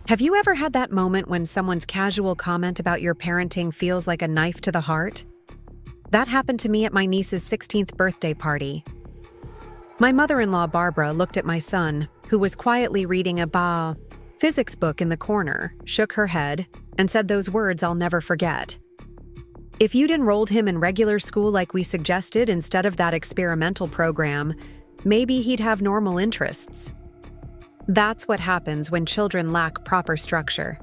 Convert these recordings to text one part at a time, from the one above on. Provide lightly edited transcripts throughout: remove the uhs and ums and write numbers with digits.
Have you ever had that moment when someone's casual comment about your parenting feels like a knife to the heart? That happened to me at my niece's 16th birthday party. My mother-in-law, Barbara, looked at my son, who was quietly reading a physics book in the corner, shook her head, and said those words I'll never forget. If you'd enrolled him in regular school like we suggested instead of that experimental program, maybe he'd have normal interests. That's what happens when children lack proper structure.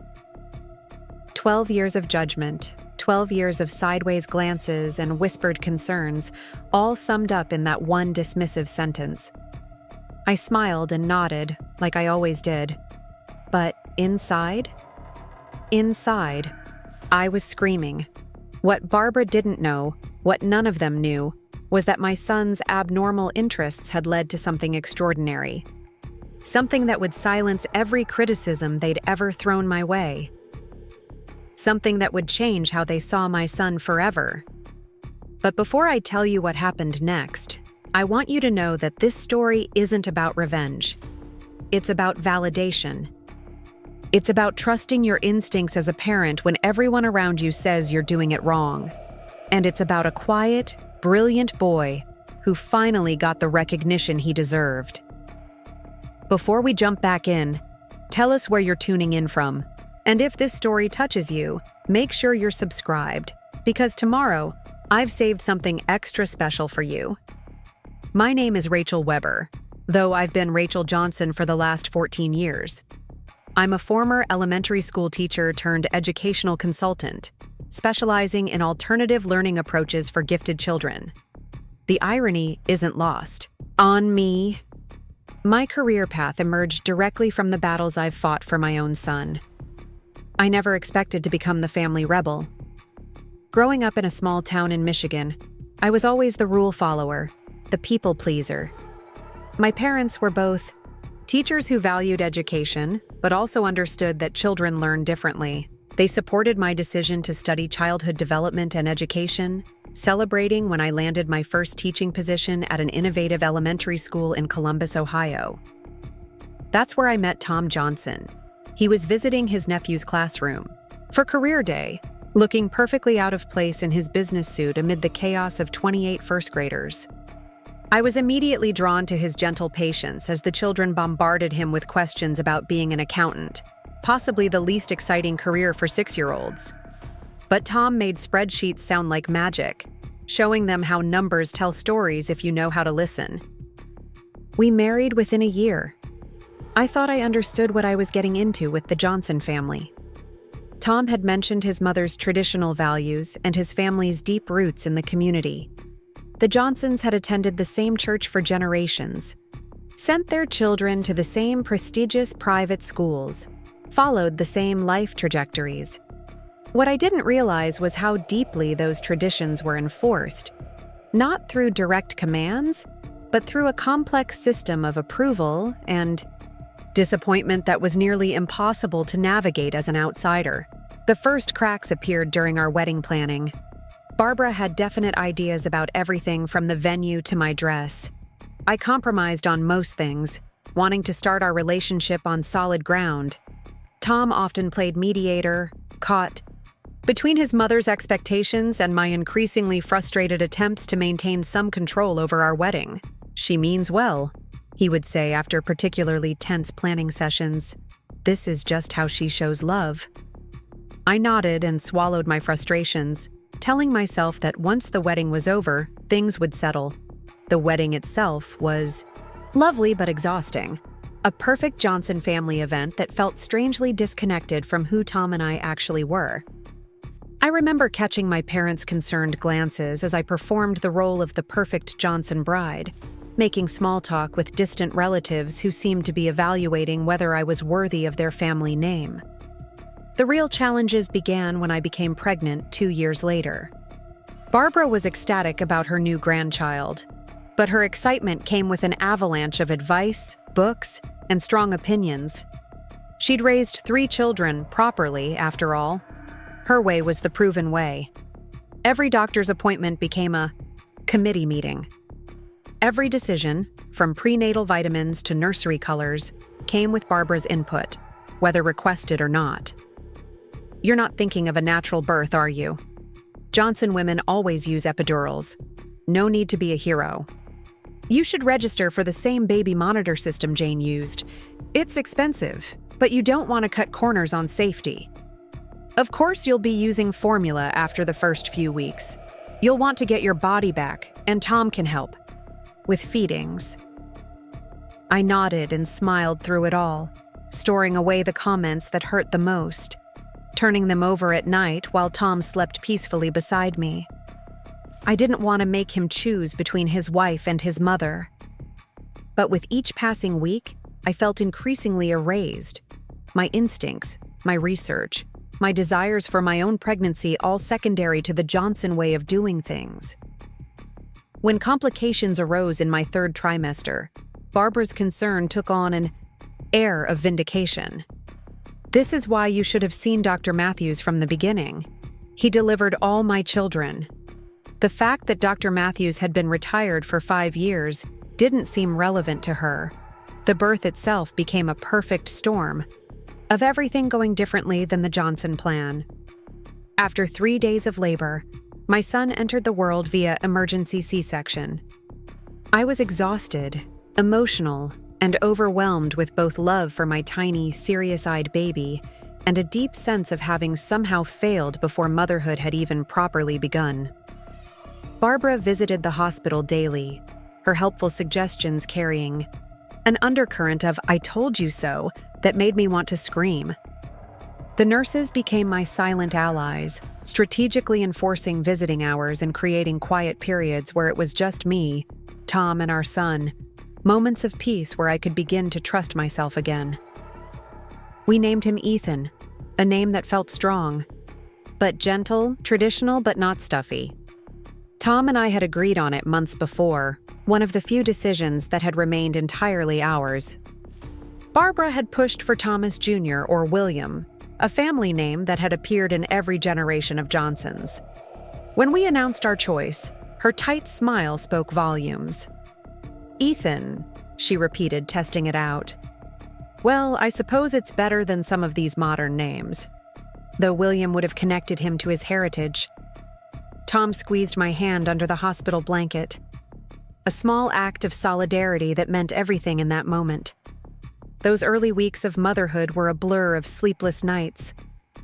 12 years of judgment, 12 years of sideways glances and whispered concerns, all summed up in that one dismissive sentence. I smiled and nodded, like I always did. But inside, I was screaming. What Barbara didn't know, what none of them knew, was that my son's abnormal interests had led to something extraordinary. Something that would silence every criticism they'd ever thrown my way. Something that would change how they saw my son forever. But before I tell you what happened next, I want you to know that this story isn't about revenge. It's about validation. It's about trusting your instincts as a parent when everyone around you says you're doing it wrong. And it's about a quiet, brilliant boy who finally got the recognition he deserved. Before we jump back in, tell us where you're tuning in from. And if this story touches you, make sure you're subscribed, because tomorrow, I've saved something extra special for you. My name is Rachel Weber, though I've been Rachel Johnson for the last 14 years. I'm a former elementary school teacher turned educational consultant, specializing in alternative learning approaches for gifted children. The irony isn't lost on me. My career path emerged directly from the battles I've fought for my own son. I never expected to become the family rebel. Growing up in a small town in Michigan, I was always the rule follower, the people pleaser. My parents were both teachers who valued education, but also understood that children learn differently. They supported my decision to study childhood development and education, celebrating when I landed my first teaching position at an innovative elementary school in Columbus, Ohio. That's where I met Tom Johnson. He was visiting his nephew's classroom for career day, looking perfectly out of place in his business suit amid the chaos of 28 first graders. I was immediately drawn to his gentle patience as the children bombarded him with questions about being an accountant, possibly the least exciting career for 6-year-olds. But Tom made spreadsheets sound like magic, showing them how numbers tell stories if you know how to listen. We married within a year. I thought I understood what I was getting into with the Johnson family. Tom had mentioned his mother's traditional values and his family's deep roots in the community. The Johnsons had attended the same church for generations, sent their children to the same prestigious private schools, followed the same life trajectories. What I didn't realize was how deeply those traditions were enforced, not through direct commands, but through a complex system of approval and disappointment that was nearly impossible to navigate as an outsider. The first cracks appeared during our wedding planning. Barbara had definite ideas about everything from the venue to my dress. I compromised on most things, wanting to start our relationship on solid ground. Tom often played mediator, caught between his mother's expectations and my increasingly frustrated attempts to maintain some control over our wedding. "She means well," he would say after particularly tense planning sessions. "This is just how she shows love." I nodded and swallowed my frustrations, telling myself that once the wedding was over, things would settle. The wedding itself was lovely but exhausting. A perfect Johnson family event that felt strangely disconnected from who Tom and I actually were. I remember catching my parents' concerned glances as I performed the role of the perfect Johnson bride, making small talk with distant relatives who seemed to be evaluating whether I was worthy of their family name. The real challenges began when I became pregnant 2 years later. Barbara was ecstatic about her new grandchild, but her excitement came with an avalanche of advice, books, and strong opinions. She'd raised 3 children properly, after all. Her way was the proven way. Every doctor's appointment became a committee meeting. Every decision, from prenatal vitamins to nursery colors, came with Barbara's input. whether requested or not. You're not thinking of a natural birth, are you? Johnson women always use epidurals. No need to be a hero. You should register for the same baby monitor system Jane used. It's expensive, but you don't want to cut corners on safety. Of course, you'll be using formula after the first few weeks. You'll want to get your body back, and Tom can help. With feedings. I nodded and smiled through it all, storing away the comments that hurt the most, turning them over at night while Tom slept peacefully beside me. I didn't want to make him choose between his wife and his mother. But with each passing week, I felt increasingly erased. My instincts, my research, my desires for my own pregnancy all secondary to the Johnson way of doing things. When complications arose in my third trimester, Barbara's concern took on an air of vindication. This is why you should have seen Dr. Matthews from the beginning. He delivered all my children. The fact that Dr. Matthews had been retired for 5 years didn't seem relevant to her. The birth itself became a perfect storm of everything going differently than the Johnson plan. After 3 days of labor, my son entered the world via emergency C-section. I was exhausted, emotional, and overwhelmed with both love for my tiny, serious-eyed baby and a deep sense of having somehow failed before motherhood had even properly begun. Barbara visited the hospital daily, her helpful suggestions carrying an undercurrent of "I told you so" that made me want to scream. The nurses became my silent allies, strategically enforcing visiting hours and creating quiet periods where it was just me, Tom, and our son, moments of peace where I could begin to trust myself again. We named him Ethan, a name that felt strong, but gentle, traditional but not stuffy. Tom and I had agreed on it months before, one of the few decisions that had remained entirely ours. Barbara had pushed for Thomas Jr. or William, a family name that had appeared in every generation of Johnsons. When we announced our choice, her tight smile spoke volumes. "Ethan," she repeated, testing it out. "Well, I suppose it's better than some of these modern names," though William would have connected him to his heritage. Tom squeezed my hand under the hospital blanket, a small act of solidarity that meant everything in that moment. Those early weeks of motherhood were a blur of sleepless nights,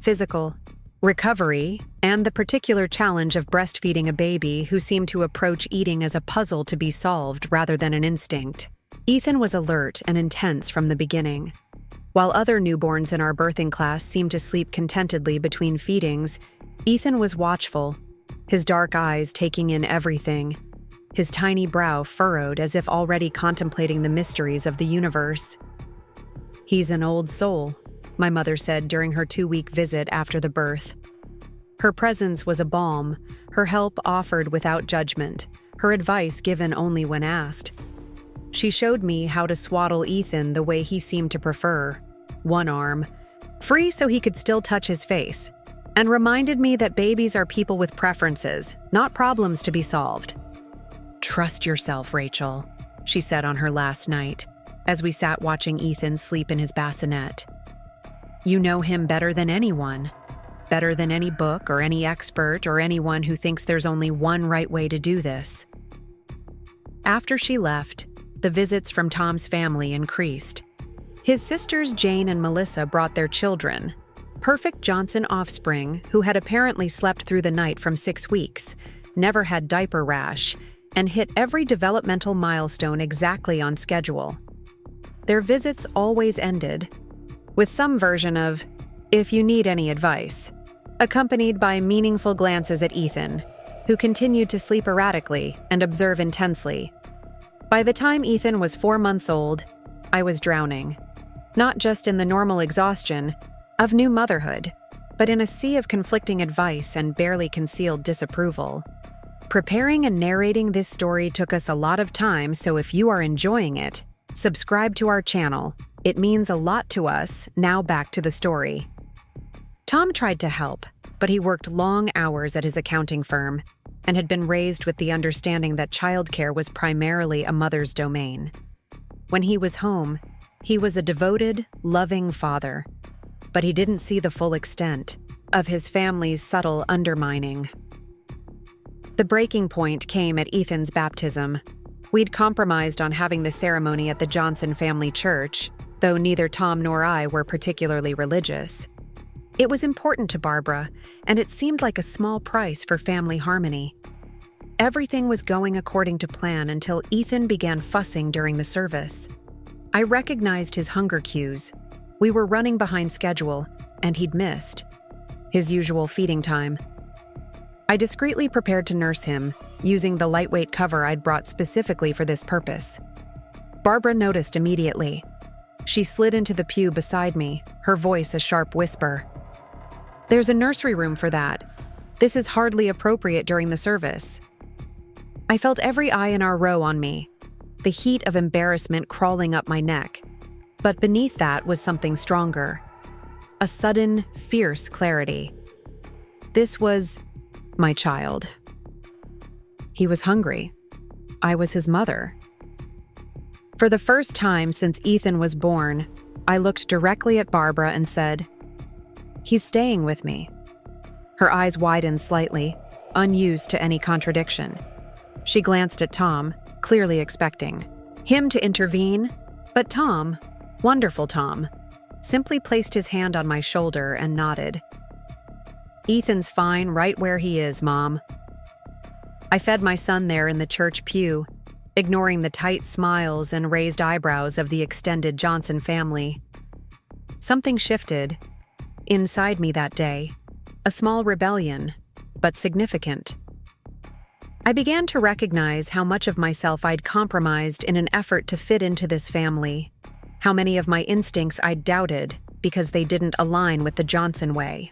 physical, recovery, and the particular challenge of breastfeeding a baby who seemed to approach eating as a puzzle to be solved rather than an instinct. Ethan was alert and intense from the beginning. While other newborns in our birthing class seemed to sleep contentedly between feedings, Ethan was watchful, his dark eyes taking in everything, his tiny brow furrowed as if already contemplating the mysteries of the universe. "He's an old soul," my mother said during her 2-week visit after the birth. Her presence was a balm, her help offered without judgment, her advice given only when asked. She showed me how to swaddle Ethan the way he seemed to prefer, one arm, free so he could still touch his face, and reminded me that babies are people with preferences, not problems to be solved. "Trust yourself, Rachel," she said on her last night, as we sat watching Ethan sleep in his bassinet. "You know him better than anyone, better than any book or any expert or anyone who thinks there's only one right way to do this." After she left, the visits from Tom's family increased. His sisters Jane and Melissa brought their children, perfect Johnson offspring who had apparently slept through the night from 6 weeks, never had diaper rash, and hit every developmental milestone exactly on schedule. Their visits always ended with some version of, "If you need any advice," accompanied by meaningful glances at Ethan, who continued to sleep erratically and observe intensely. By the time Ethan was 4 months old, I was drowning, not just in the normal exhaustion of new motherhood, but in a sea of conflicting advice and barely concealed disapproval. Preparing and narrating this story took us a lot of time, so if you are enjoying it, subscribe to our channel. It means a lot to us. Now back to the story. Tom tried to help, but he worked long hours at his accounting firm and had been raised with the understanding that childcare was primarily a mother's domain. When he was home, He was a devoted, loving father, but he didn't see the full extent of his family's subtle undermining. The breaking point came at Ethan's baptism. We'd compromised on having the ceremony at the Johnson family church, though neither Tom nor I were particularly religious. It was important to Barbara, and it seemed like a small price for family harmony. Everything was going according to plan until Ethan began fussing during the service. I recognized his hunger cues. We were running behind schedule, and he'd missed his usual feeding time. I discreetly prepared to nurse him, using the lightweight cover I'd brought specifically for this purpose. Barbara noticed immediately. She slid into the pew beside me, her voice a sharp whisper. "There's a nursery room for that. This is hardly appropriate during the service." I felt every eye in our row on me, the heat of embarrassment crawling up my neck. But beneath that was something stronger. A sudden, fierce clarity. This was my child. He was hungry. I was his mother. For the first time since Ethan was born, I looked directly at Barbara and said, "He's staying with me." Her eyes widened slightly, unused to any contradiction. She glanced at Tom, clearly expecting him to intervene, but Tom, wonderful Tom, simply placed his hand on my shoulder and nodded. "Ethan's fine right where he is, Mom." I fed my son there in the church pew, ignoring the tight smiles and raised eyebrows of the extended Johnson family. Something shifted inside me that day, a small rebellion, but significant. I began to recognize how much of myself I'd compromised in an effort to fit into this family, how many of my instincts I'd doubted because they didn't align with the Johnson way.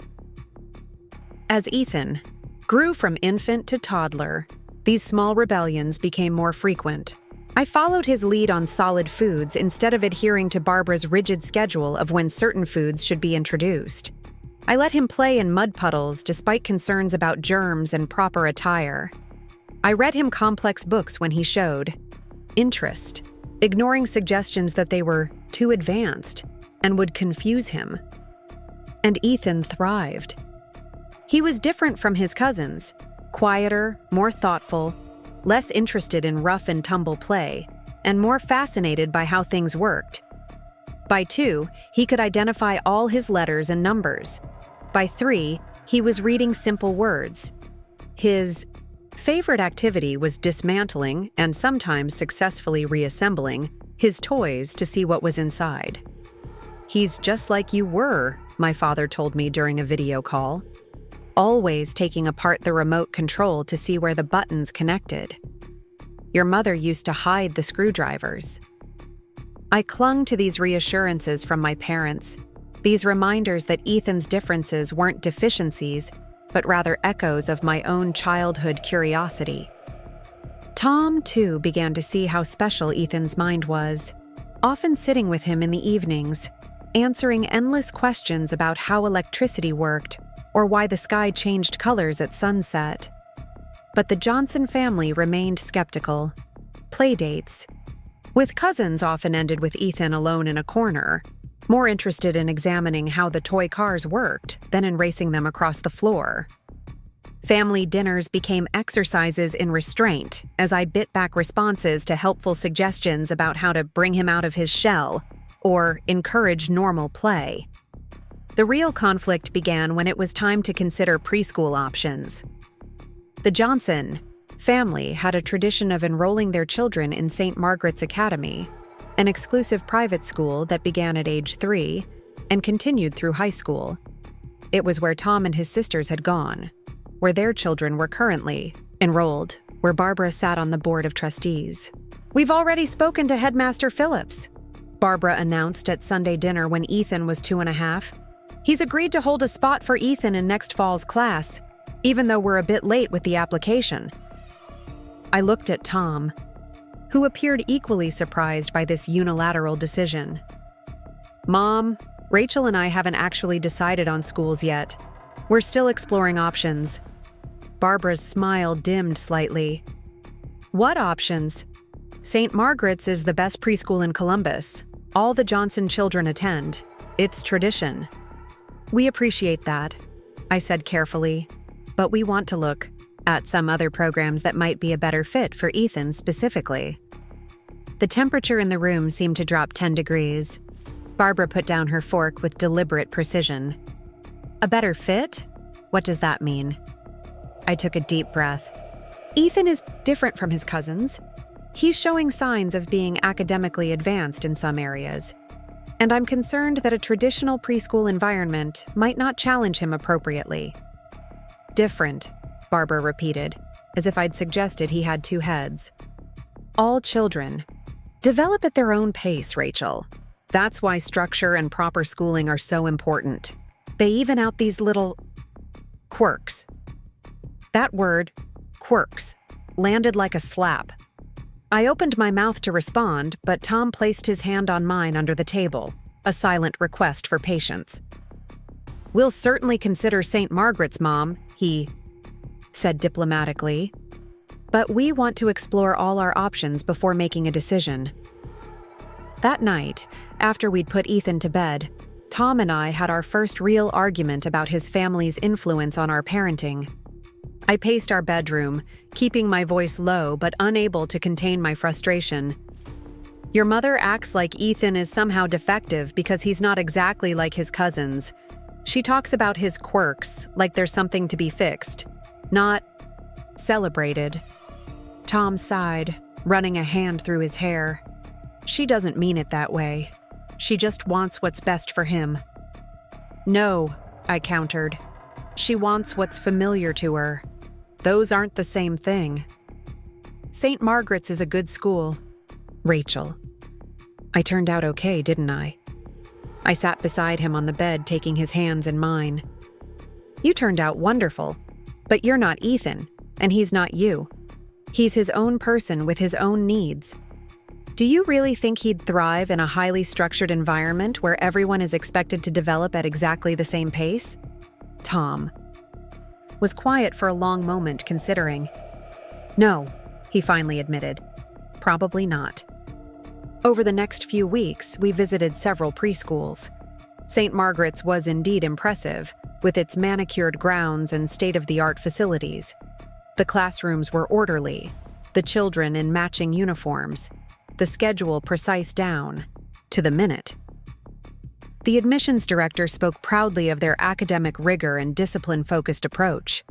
As Ethan grew from infant to toddler, these small rebellions became more frequent. I followed his lead on solid foods instead of adhering to Barbara's rigid schedule of when certain foods should be introduced. I let him play in mud puddles despite concerns about germs and proper attire. I read him complex books when he showed interest, ignoring suggestions that they were too advanced and would confuse him. And Ethan thrived. He was different from his cousins, quieter, more thoughtful, less interested in rough and tumble play, and more fascinated by how things worked. By 2, he could identify all his letters and numbers. By 3, he was reading simple words. His favorite activity was dismantling and sometimes successfully reassembling his toys to see what was inside. "He's just like you were," my father told me during a video call, always taking apart the remote control to see where the buttons connected. "Your mother used to hide the screwdrivers." I clung to these reassurances from my parents, these reminders that Ethan's differences weren't deficiencies, but rather echoes of my own childhood curiosity. Tom, too, began to see how special Ethan's mind was, often sitting with him in the evenings, answering endless questions about how electricity worked or why the sky changed colors at sunset. But the Johnson family remained skeptical. Playdates with cousins often ended with Ethan alone in a corner, more interested in examining how the toy cars worked than in racing them across the floor. Family dinners became exercises in restraint as I bit back responses to helpful suggestions about how to bring him out of his shell or encourage normal play. The real conflict began when it was time to consider preschool options. The Johnson family had a tradition of enrolling their children in St. Margaret's Academy, an exclusive private school that began at age 3 and continued through high school. It was where Tom and his sisters had gone, where their children were currently enrolled, where Barbara sat on the board of trustees. "We've already spoken to Headmaster Phillips," Barbara announced at Sunday dinner when Ethan was 2.5. "He's agreed to hold a spot for Ethan in next fall's class, even though we're a bit late with the application." I looked at Tom, who appeared equally surprised by this unilateral decision. "Mom, Rachel and I haven't actually decided on schools yet. We're still exploring options." Barbara's smile dimmed slightly. "What options?" "St. Margaret's is the best preschool in Columbus. All the Johnson children attend. It's tradition. We appreciate that, I said carefully, but we want to look at some other programs that might be a better fit for Ethan specifically. The temperature in the room seemed to drop 10 degrees. Barbara put down her fork with deliberate precision. A better fit? What does that mean? I took a deep breath. Ethan is different from his cousins. He's showing signs of being academically advanced in some areas, and I'm concerned that a traditional preschool environment might not challenge him appropriately. Different, Barbara repeated, as if I'd suggested he had two heads. All children develop at their own pace, Rachel. That's why structure and proper schooling are so important. They even out these little quirks. That word, quirks, landed like a slap. I opened my mouth to respond, but Tom placed his hand on mine under the table, a silent request for patience. We'll certainly consider St. Margaret's, Mom, he said diplomatically. But we want to explore all our options before making a decision. That night, after we'd put Ethan to bed, Tom and I had our first real argument about his family's influence on our parenting. I paced our bedroom, keeping my voice low but unable to contain my frustration. Your mother acts like Ethan is somehow defective because he's not exactly like his cousins. She talks about his quirks like there's something to be fixed, not celebrated. Tom sighed, running a hand through his hair. She doesn't mean it that way. She just wants what's best for him. No, I countered. She wants what's familiar to her. Those aren't the same thing. St. Margaret's is a good school. Rachel. I turned out okay, didn't I? I sat beside him on the bed, taking his hands in mine. You turned out wonderful, but you're not Ethan, and he's not you. He's his own person with his own needs. Do you really think he'd thrive in a highly structured environment where everyone is expected to develop at exactly the same pace? Tom was quiet for a long moment, considering. No, he finally admitted. Probably not. Over the next few weeks, we visited several preschools. St. Margaret's was indeed impressive, with its manicured grounds and state-of-the-art facilities. The classrooms were orderly, the children in matching uniforms, the schedule precise down, to the minute. The admissions director spoke proudly of their academic rigor and discipline-focused approach.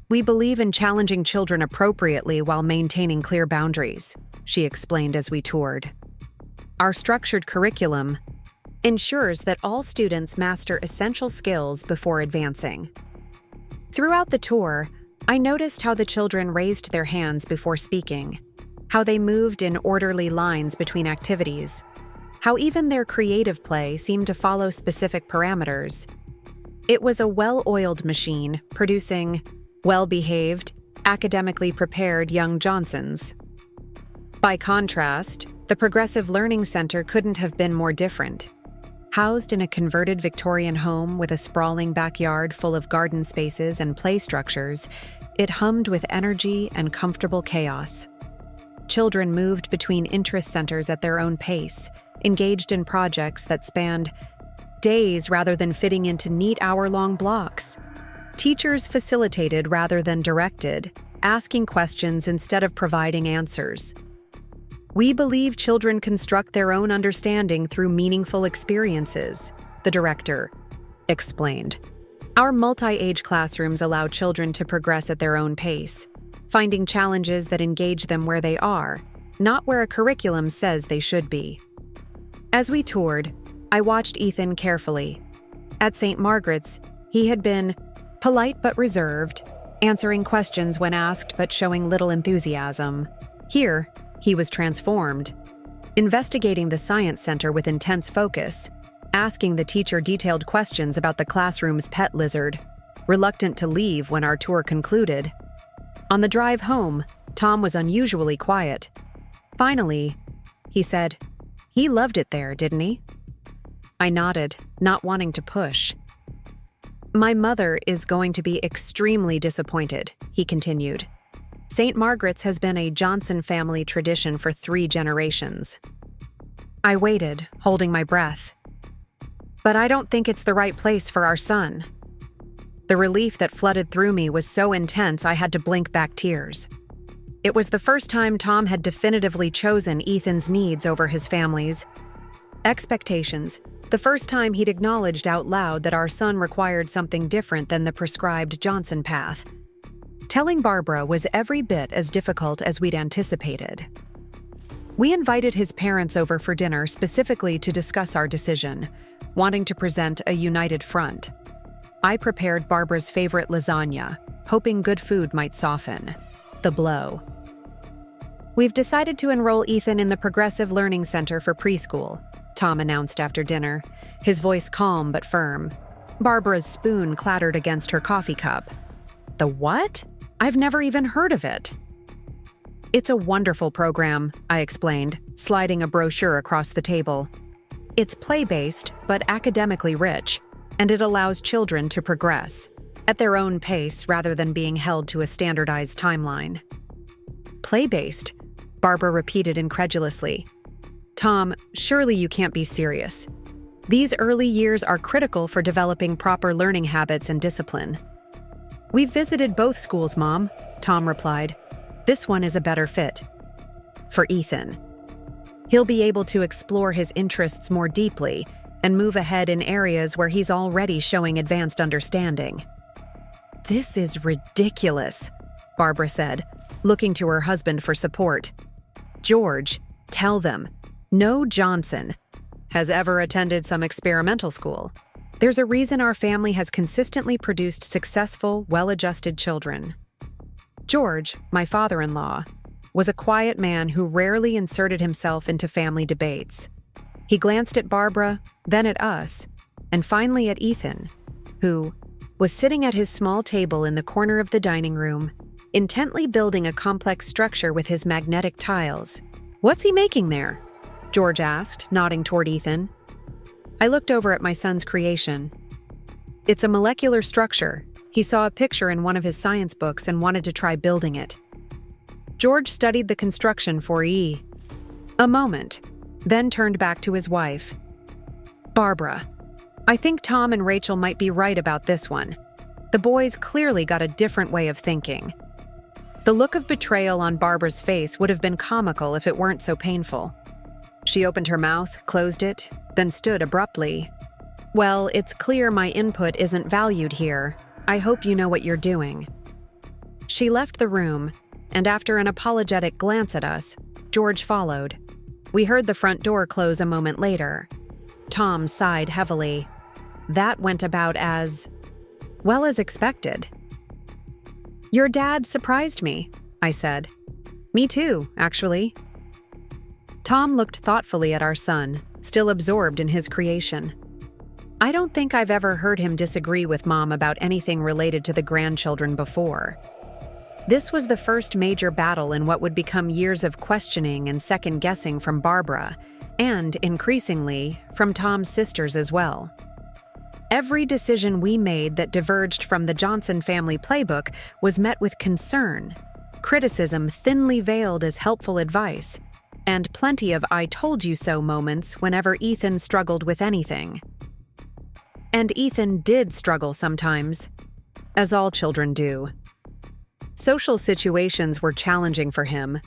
We believe in challenging children appropriately while maintaining clear boundaries, she explained as we toured. Our structured curriculum ensures that all students master essential skills before advancing. Throughout the tour, I noticed how the children raised their hands before speaking, how they moved in orderly lines between activities, how even their creative play seemed to follow specific parameters. It was a well-oiled machine, producing well-behaved, academically prepared young Johnsons. By contrast, the Progressive Learning Center couldn't have been more different. Housed in a converted Victorian home with a sprawling backyard full of garden spaces and play structures, it hummed with energy and comfortable chaos. Children moved between interest centers at their own pace, engaged in projects that spanned days rather than fitting into neat hour-long blocks. Teachers facilitated rather than directed, asking questions instead of providing answers. We believe children construct their own understanding through meaningful experiences, the director explained. Our multi-age classrooms allow children to progress at their own pace, finding challenges that engage them where they are, not where a curriculum says they should be. As we toured, I watched Ethan carefully. At St. Margaret's, he had been polite but reserved, answering questions when asked but showing little enthusiasm. Here, he was transformed, investigating the science center with intense focus, asking the teacher detailed questions about the classroom's pet lizard, reluctant to leave when our tour concluded. On the drive home, Tom was unusually quiet. Finally, he said, "He loved it there, didn't he?" I nodded, not wanting to push. "My mother is going to be extremely disappointed," he continued. "St. Margaret's has been a Johnson family tradition for 3 generations." I waited, holding my breath. But I don't think it's the right place for our son. The relief that flooded through me was so intense I had to blink back tears. It was the first time Tom had definitively chosen Ethan's needs over his family's expectations, the first time he'd acknowledged out loud that our son required something different than the prescribed Johnson path. Telling Barbara was every bit as difficult as we'd anticipated. We invited his parents over for dinner specifically to discuss our decision, wanting to present a united front. I prepared Barbara's favorite lasagna, hoping good food might soften the blow. "We've decided to enroll Ethan in the Progressive Learning Center for preschool," Tom announced after dinner, his voice calm but firm. Barbara's spoon clattered against her coffee cup. "The what? I've never even heard of it." "It's a wonderful program," I explained, sliding a brochure across the table. "It's play-based, but academically rich, and it allows children to progress at their own pace rather than being held to a standardized timeline." "Play-based?" Barbara repeated incredulously. "Tom, surely you can't be serious. These early years are critical for developing proper learning habits and discipline." "We've visited both schools, Mom," Tom replied. "This one is a better fit for Ethan. He'll be able to explore his interests more deeply and move ahead in areas where he's already showing advanced understanding." "This is ridiculous," Barbara said, looking to her husband for support. "George, tell them, no Johnson has ever attended some experimental school. There's a reason our family has consistently produced successful, well-adjusted children." George, my father-in-law, was a quiet man who rarely inserted himself into family debates. He glanced at Barbara, then at us, and finally at Ethan, who was sitting at his small table in the corner of the dining room, intently building a complex structure with his magnetic tiles. "What's he making there?" George asked, nodding toward Ethan. I looked over at my son's creation. "It's a molecular structure. He saw a picture in one of his science books and wanted to try building it." George studied the construction for a moment, then turned back to his wife. "Barbara, I think Tom and Rachel might be right about this one. The boys clearly got a different way of thinking." The look of betrayal on Barbara's face would have been comical if it weren't so painful. She opened her mouth, closed it, then stood abruptly. "Well, it's clear my input isn't valued here. I hope you know what you're doing." She left the room, and after an apologetic glance at us, George followed. We heard the front door close a moment later. Tom sighed heavily. That went about as well as expected. "Your dad surprised me," I said. "Me too, actually." Tom looked thoughtfully at our son, still absorbed in his creation. I don't think I've ever heard him disagree with Mom about anything related to the grandchildren before. This was the first major battle in what would become years of questioning and second-guessing from Barbara, and, increasingly, from Tom's sisters as well. Every decision we made that diverged from the Johnson family playbook was met with concern, criticism thinly veiled as helpful advice, and plenty of "I told you so" moments whenever Ethan struggled with anything. And Ethan did struggle sometimes, as all children do. Social situations were challenging for him.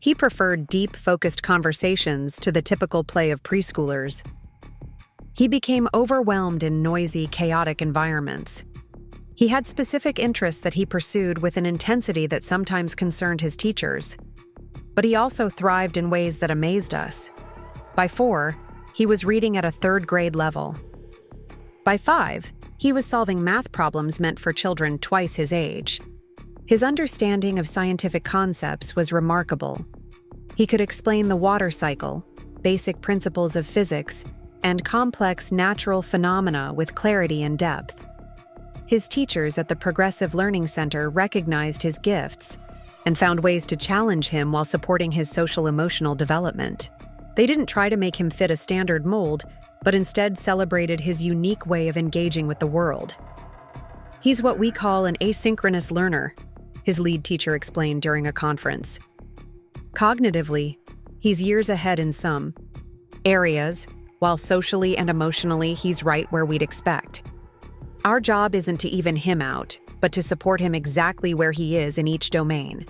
He preferred deep, focused conversations to the typical play of preschoolers. He became overwhelmed in noisy, chaotic environments. He had specific interests that he pursued with an intensity that sometimes concerned his teachers. But he also thrived in ways that amazed us. By 4, he was reading at a 3rd grade level. By 5, he was solving math problems meant for children twice his age. His understanding of scientific concepts was remarkable. He could explain the water cycle, basic principles of physics, and complex natural phenomena with clarity and depth. His teachers at the Progressive Learning Center recognized his gifts and found ways to challenge him while supporting his social-emotional development. They didn't try to make him fit a standard mold, but instead celebrated his unique way of engaging with the world. "He's what we call an asynchronous learner," his lead teacher explained during a conference. "Cognitively, he's years ahead in some, areas, while socially and emotionally he's right where we'd expect. Our job isn't to even him out, but to support him exactly where he is in each domain.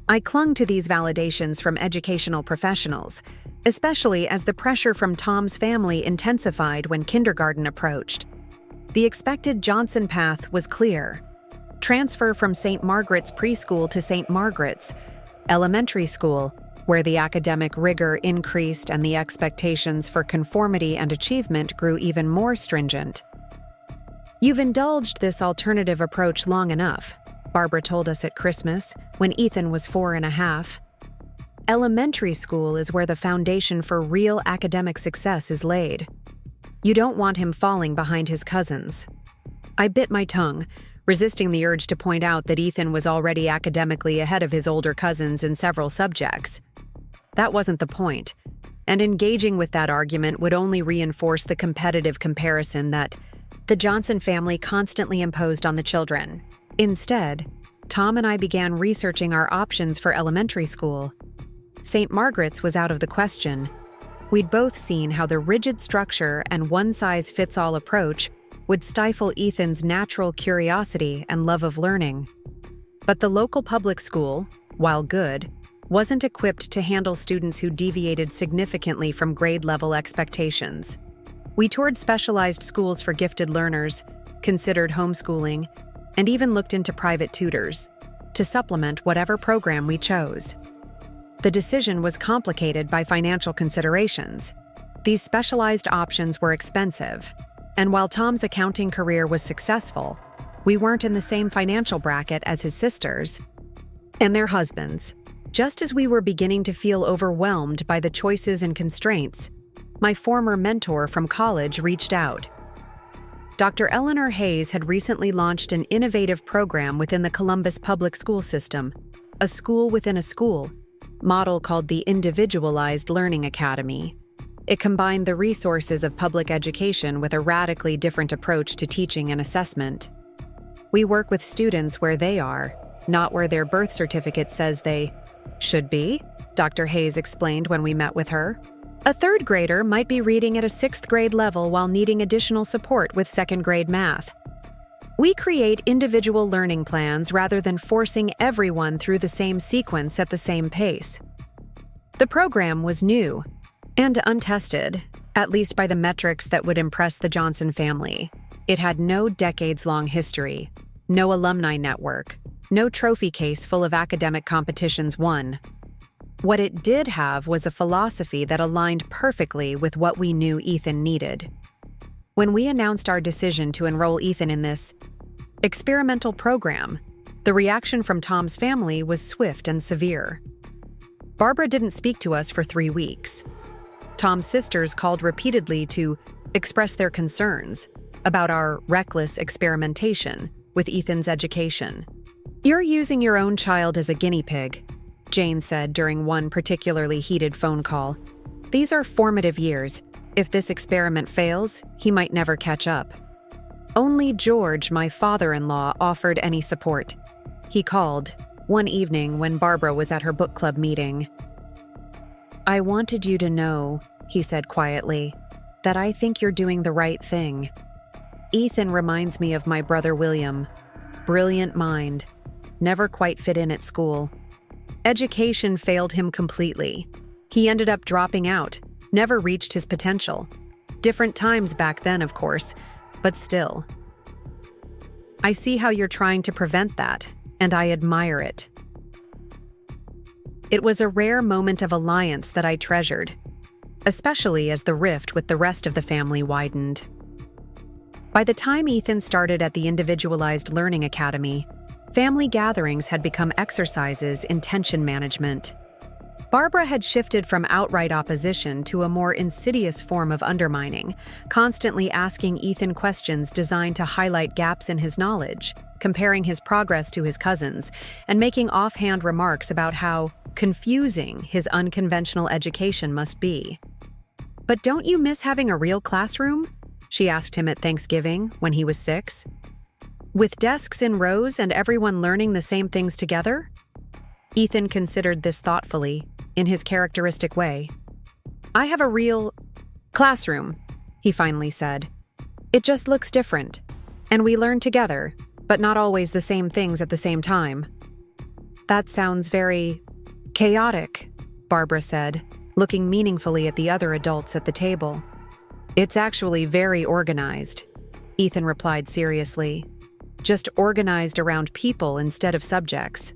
I clung to these validations from educational professionals, especially as the pressure from Tom's family intensified when kindergarten approached. The expected Johnson path was clear. Transfer from St. Margaret's preschool to St. Margaret's elementary school, where the academic rigor increased and the expectations for conformity and achievement grew even more stringent. "You've indulged this alternative approach long enough," Barbara told us at Christmas, when Ethan was 4.5. "Elementary school is where the foundation for real academic success is laid. You don't want him falling behind his cousins." I bit my tongue, resisting the urge to point out that Ethan was already academically ahead of his older cousins in several subjects. That wasn't the point, and engaging with that argument would only reinforce the competitive comparison that the Johnson family constantly imposed on the children. Instead, Tom and I began researching our options for elementary school. St. Margaret's was out of the question. We'd both seen how the rigid structure and one-size-fits-all approach would stifle Ethan's natural curiosity and love of learning. But the local public school, while good, wasn't equipped to handle students who deviated significantly from grade-level expectations. We toured specialized schools for gifted learners, considered homeschooling, and even looked into private tutors to supplement whatever program we chose. The decision was complicated by financial considerations. These specialized options were expensive, and while Tom's accounting career was successful, we weren't in the same financial bracket as his sisters and their husbands. Just as we were beginning to feel overwhelmed by the choices and constraints, my former mentor from college reached out. Dr. Eleanor Hayes had recently launched an innovative program within the Columbus public school system, a school within a school, model called the Individualized Learning Academy. It combined the resources of public education with a radically different approach to teaching and assessment. We work with students where they are, not where their birth certificate says they should be, Dr. Hayes explained when we met with her. A third grader might be reading at a sixth grade level while needing additional support with second grade math. We create individual learning plans rather than forcing everyone through the same sequence at the same pace. The program was new and untested, at least by the metrics that would impress the Johnson family. It had no decades-long history, no alumni network, no trophy case full of academic competitions won. What it did have was a philosophy that aligned perfectly with what we knew Ethan needed. When we announced our decision to enroll Ethan in this experimental program, the reaction from Tom's family was swift and severe. Barbara didn't speak to us for 3 weeks. Tom's sisters called repeatedly to express their concerns about our reckless experimentation with Ethan's education. "You're using your own child as a guinea pig," Jane said during one particularly heated phone call. "These are formative years. If this experiment fails, he might never catch up." Only George, my father-in-law, offered any support. He called one evening when Barbara was at her book club meeting. "I wanted you to know," he said quietly, "that I think you're doing the right thing. Ethan reminds me of my brother William. Brilliant mind. Never quite fit in at school. Education failed him completely. He ended up dropping out, never reached his potential. Different times back then, of course, but still. I see how you're trying to prevent that, and I admire it." It was a rare moment of alliance that I treasured, especially as the rift with the rest of the family widened. By the time Ethan started at the Individualized Learning Academy, family gatherings had become exercises in tension management. Barbara had shifted from outright opposition to a more insidious form of undermining, constantly asking Ethan questions designed to highlight gaps in his knowledge, comparing his progress to his cousins, and making offhand remarks about how confusing his unconventional education must be. "But don't you miss having a real classroom?" she asked him at Thanksgiving when he was 6. "With desks in rows and everyone learning the same things together?" Ethan considered this thoughtfully, in his characteristic way. "I have a real Classroom, he finally said. It just looks different. And we learn together, but not always the same things at the same time. That sounds very chaotic, Barbara said, looking meaningfully at the other adults at the table. It's actually very organized, Ethan replied seriously. Just organized around people instead of subjects.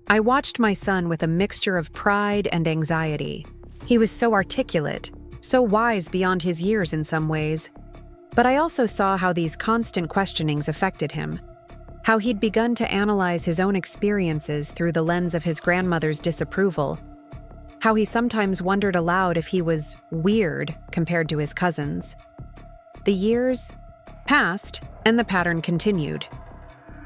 I watched my son with a mixture of pride and anxiety. He was so articulate, so wise beyond his years in some ways. But I also saw how these constant questionings affected him. How he'd begun to analyze his own experiences through the lens of his grandmother's disapproval. How he sometimes wondered aloud if he was weird compared to his cousins. The years passed, and the pattern continued.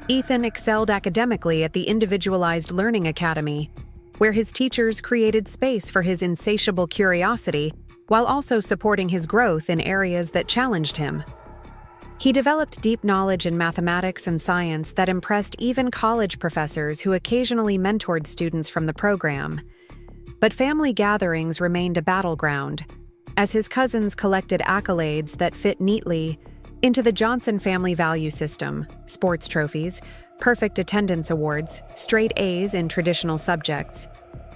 Ethan excelled academically at the Individualized Learning Academy, where his teachers created space for his insatiable curiosity while also supporting his growth in areas that challenged him. He developed deep knowledge in mathematics and science that impressed even college professors who occasionally mentored students from the program. But family gatherings remained a battleground, as his cousins collected accolades that fit neatly into the Johnson family value system: sports trophies, perfect attendance awards, straight A's in traditional subjects.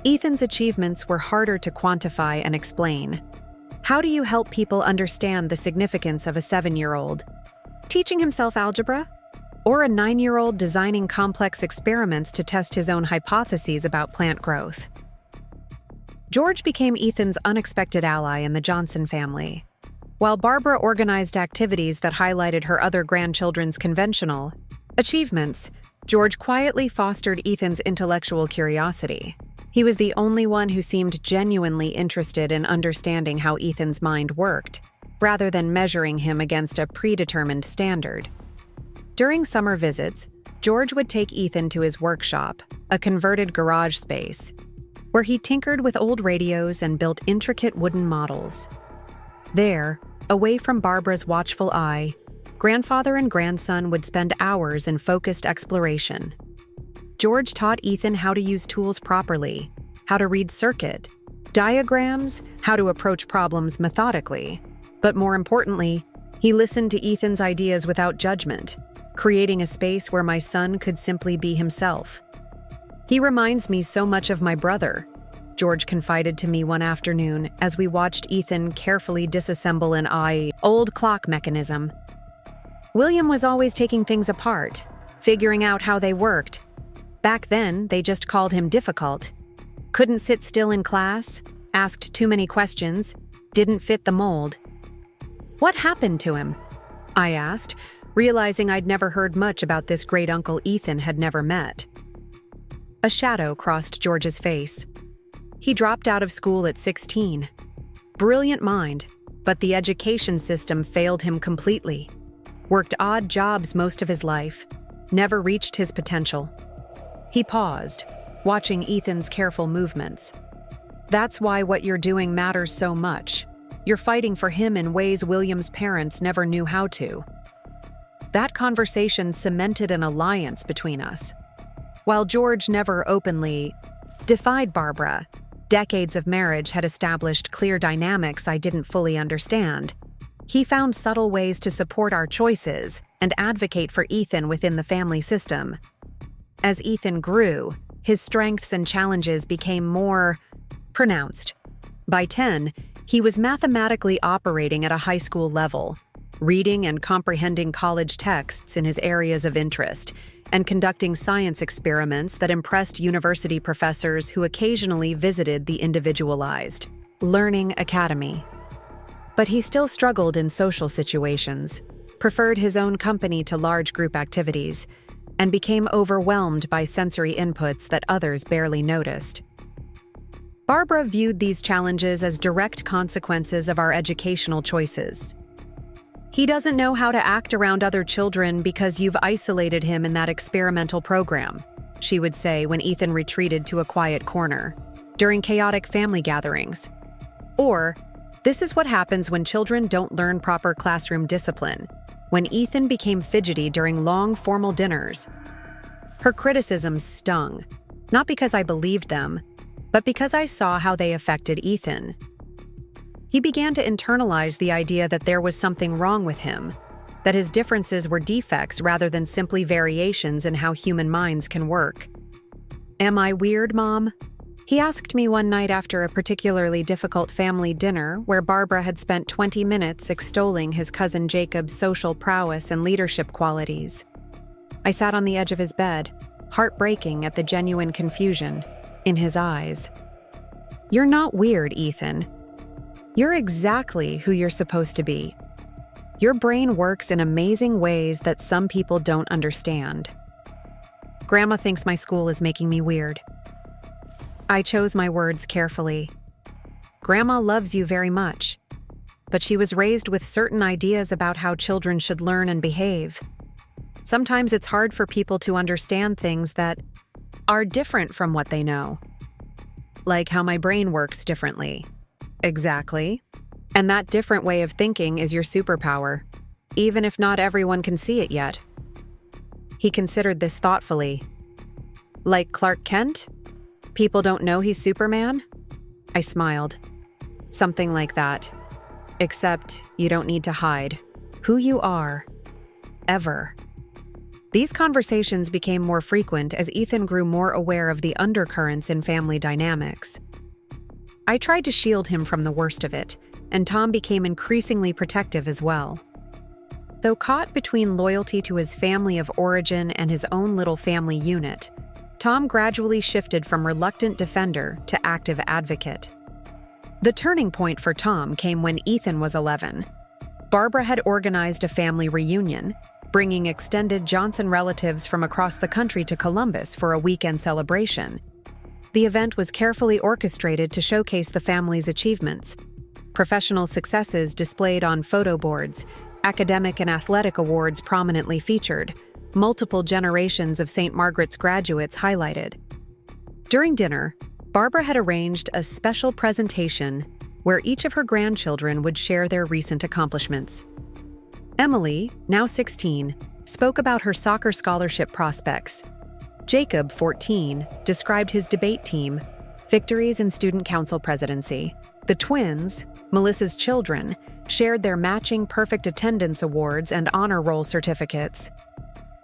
Ethan's achievements were harder to quantify and explain. How do you help people understand the significance of a 7-year-old? Teaching himself algebra? Or a 9-year-old designing complex experiments to test his own hypotheses about plant growth? George became Ethan's unexpected ally in the Johnson family. While Barbara organized activities that highlighted her other grandchildren's conventional achievements, George quietly fostered Ethan's intellectual curiosity. He was the only one who seemed genuinely interested in understanding how Ethan's mind worked, rather than measuring him against a predetermined standard. During summer visits, George would take Ethan to his workshop, a converted garage space, where he tinkered with old radios and built intricate wooden models. There, away from Barbara's watchful eye, grandfather and grandson would spend hours in focused exploration. George taught Ethan how to use tools properly, how to read circuit diagrams, how to approach problems methodically. But more importantly, he listened to Ethan's ideas without judgment, creating a space where my son could simply be himself. He reminds me so much of my brother, George confided to me one afternoon as we watched Ethan carefully disassemble an old clock mechanism. William was always taking things apart, figuring out how they worked. Back then, they just called him difficult. Couldn't sit still in class, asked too many questions, didn't fit the mold. What happened to him? I asked, realizing I'd never heard much about this great uncle Ethan had never met. A shadow crossed George's face. He dropped out of school at 16. Brilliant mind, but the education system failed him completely. Worked odd jobs most of his life, never reached his potential. He paused, watching Ethan's careful movements. That's why what you're doing matters so much. You're fighting for him in ways William's parents never knew how to. That conversation cemented an alliance between us. While George never openly defied Barbara, decades of marriage had established clear dynamics I didn't fully understand. He found subtle ways to support our choices and advocate for Ethan within the family system. As Ethan grew, his strengths and challenges became more pronounced. By 10, he was mathematically operating at a high school level, reading and comprehending college texts in his areas of interest, and conducting science experiments that impressed university professors who occasionally visited the Individualized Learning Academy. But he still struggled in social situations, preferred his own company to large group activities, and became overwhelmed by sensory inputs that others barely noticed. Barbara viewed these challenges as direct consequences of our educational choices. He doesn't know how to act around other children because you've isolated him in that experimental program, she would say when Ethan retreated to a quiet corner, during chaotic family gatherings. Or, this is what happens when children don't learn proper classroom discipline, when Ethan became fidgety during long formal dinners. Her criticisms stung, not because I believed them, but because I saw how they affected Ethan. He began to internalize the idea that there was something wrong with him, that his differences were defects rather than simply variations in how human minds can work. "Am I weird, Mom?" he asked me one night after a particularly difficult family dinner where Barbara had spent 20 minutes extolling his cousin Jacob's social prowess and leadership qualities. I sat on the edge of his bed, heartbreaking at the genuine confusion in his eyes. "You're not weird, Ethan. You're exactly who you're supposed to be. Your brain works in amazing ways that some people don't understand. Grandma thinks my school is making me weird." I chose my words carefully. Grandma loves you very much, but she was raised with certain ideas about how children should learn and behave. Sometimes it's hard for people to understand things that are different from what they know. Like how my brain works differently. Exactly. And that different way of thinking is your superpower, even if not everyone can see it yet. He considered this thoughtfully. Like Clark Kent? People don't know he's Superman? I smiled. Something like that. Except you don't need to hide who you are. Ever. These conversations became more frequent as Ethan grew more aware of the undercurrents in family dynamics. I tried to shield him from the worst of it, and Tom became increasingly protective as well. Though caught between loyalty to his family of origin and his own little family unit, Tom gradually shifted from reluctant defender to active advocate. The turning point for Tom came when Ethan was 11. Barbara had organized a family reunion, bringing extended Johnson relatives from across the country to Columbus for a weekend celebration. The event was carefully orchestrated to showcase the family's achievements. Professional successes displayed on photo boards, academic and athletic awards prominently featured, multiple generations of St. Margaret's graduates highlighted. During dinner, Barbara had arranged a special presentation where each of her grandchildren would share their recent accomplishments. Emily, now 16, spoke about her soccer scholarship prospects. Jacob, 14, described his debate team, victories in student council presidency. The twins, Melissa's children, shared their matching perfect attendance awards and honor roll certificates.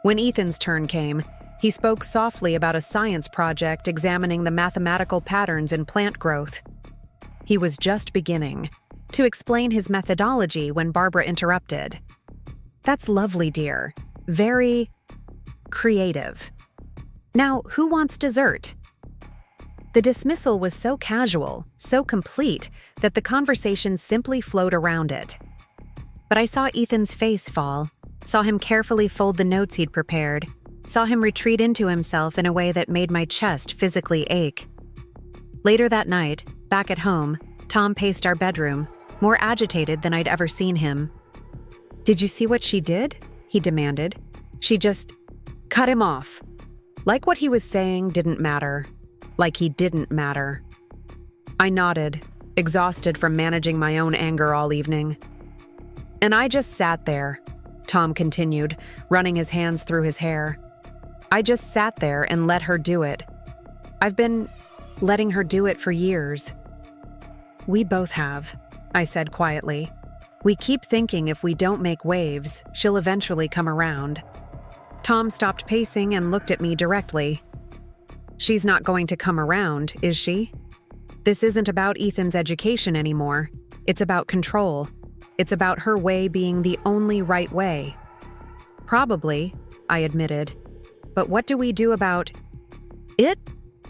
When Ethan's turn came, he spoke softly about a science project examining the mathematical patterns in plant growth. He was just beginning to explain his methodology when Barbara interrupted. "That's lovely, dear. Very creative. Now, who wants dessert?" The dismissal was so casual, so complete, that the conversation simply flowed around it. But I saw Ethan's face fall, saw him carefully fold the notes he'd prepared, saw him retreat into himself in a way that made my chest physically ache. Later that night, back at home, Tom paced our bedroom, more agitated than I'd ever seen him. "Did you see what she did?" he demanded. "She just cut him off." Like what he was saying didn't matter. Like he didn't matter. I nodded, exhausted from managing my own anger all evening. "And I just sat there," Tom continued, running his hands through his hair. "I just sat there and let her do it. I've been letting her do it for years." "We both have," I said quietly. "We keep thinking if we don't make waves, she'll eventually come around." Tom stopped pacing and looked at me directly. "She's not going to come around, is she? This isn't about Ethan's education anymore. It's about control. It's about her way being the only right way." "Probably," I admitted. "But what do we do about it?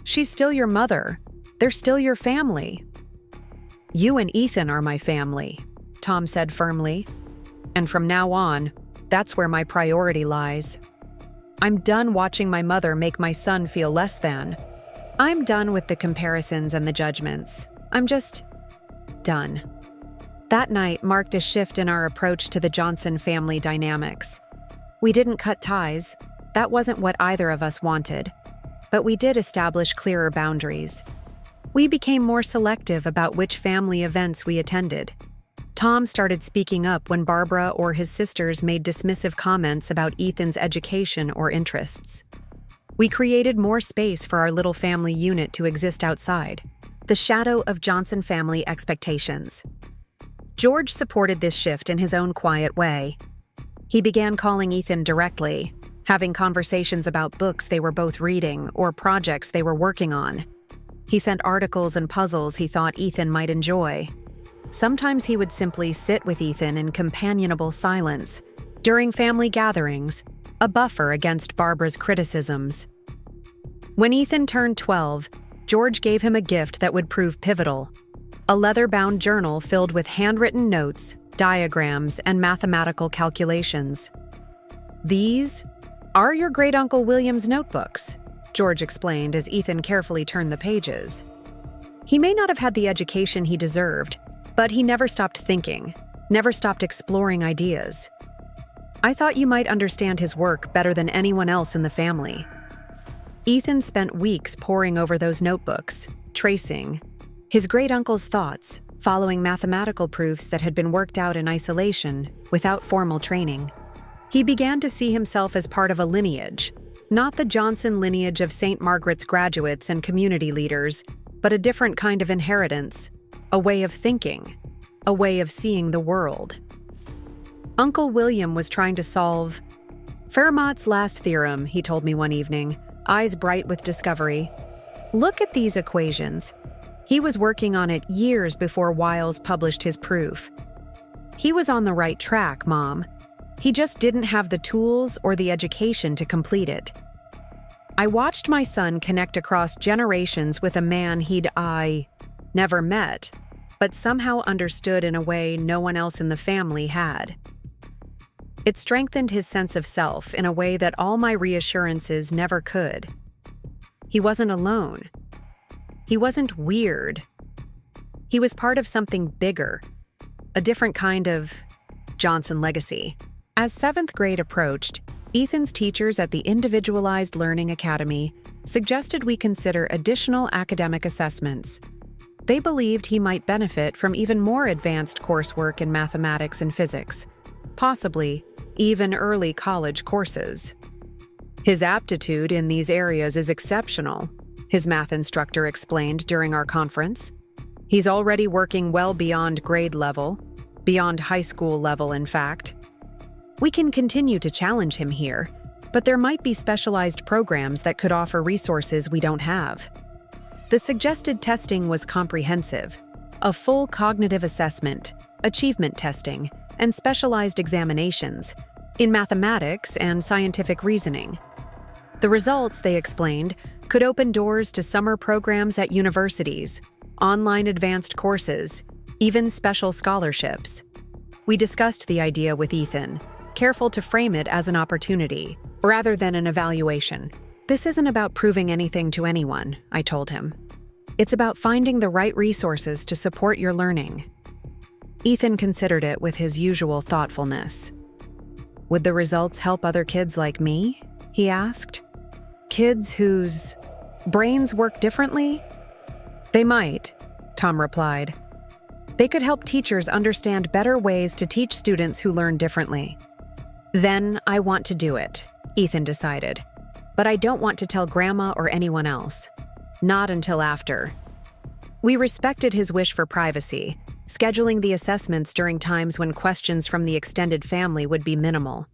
She's still your mother. They're still your family." "You and Ethan are my family," Tom said firmly. "And from now on, that's where my priority lies. I'm done watching my mother make my son feel less than. I'm done with the comparisons and the judgments. I'm just done." That night marked a shift in our approach to the Johnson family dynamics. We didn't cut ties. That wasn't what either of us wanted. But we did establish clearer boundaries. We became more selective about which family events we attended. Tom started speaking up when Barbara or his sisters made dismissive comments about Ethan's education or interests. We created more space for our little family unit to exist outside, the shadow of Johnson family expectations. George supported this shift in his own quiet way. He began calling Ethan directly, having conversations about books they were both reading or projects they were working on. He sent articles and puzzles he thought Ethan might enjoy. Sometimes he would simply sit with Ethan in companionable silence during family gatherings, a buffer against Barbara's criticisms. When Ethan turned 12, George gave him a gift that would prove pivotal: a leather-bound journal filled with handwritten notes, diagrams, and mathematical calculations. "These are your great-uncle William's notebooks," George explained as Ethan carefully turned the pages. He may not have had the education he deserved, but he never stopped thinking, never stopped exploring ideas. "I thought you might understand his work better than anyone else in the family." Ethan spent weeks poring over those notebooks, tracing his great-uncle's thoughts, following mathematical proofs that had been worked out in isolation, without formal training. He began to see himself as part of a lineage, not the Johnson lineage of St. Margaret's graduates and community leaders, but a different kind of inheritance, a way of thinking, a way of seeing the world. Uncle William was trying to solve Fermat's last theorem, he told me one evening, eyes bright with discovery. "Look at these equations." He was working on it years before Wiles published his proof. "He was on the right track, Mom. He just didn't have the tools or the education to complete it." I watched my son connect across generations with a man I never met, but somehow understood in a way no one else in the family had. It strengthened his sense of self in a way that all my reassurances never could. He wasn't alone. He wasn't weird. He was part of something bigger, a different kind of Johnson legacy. As 7th grade approached, Ethan's teachers at the Individualized Learning Academy suggested we consider additional academic assessments. They believed he might benefit from even more advanced coursework in mathematics and physics, possibly even early college courses. "His aptitude in these areas is exceptional," his math instructor explained during our conference. "He's already working well beyond grade level, beyond high school level, in fact. We can continue to challenge him here, but there might be specialized programs that could offer resources we don't have." The suggested testing was comprehensive: a full cognitive assessment, achievement testing, and specialized examinations in mathematics and scientific reasoning. The results, they explained, could open doors to summer programs at universities, online advanced courses, even special scholarships. We discussed the idea with Ethan, careful to frame it as an opportunity, rather than an evaluation. "This isn't about proving anything to anyone," I told him. "It's about finding the right resources to support your learning." Ethan considered it with his usual thoughtfulness. "Would the results help other kids like me?" he asked. "Kids whose brains work differently?" "They might," Tom replied. "They could help teachers understand better ways to teach students who learn differently." "Then I want to do it," Ethan decided. "But I don't want to tell Grandma or anyone else. Not until after." We respected his wish for privacy, scheduling the assessments during times when questions from the extended family would be minimal.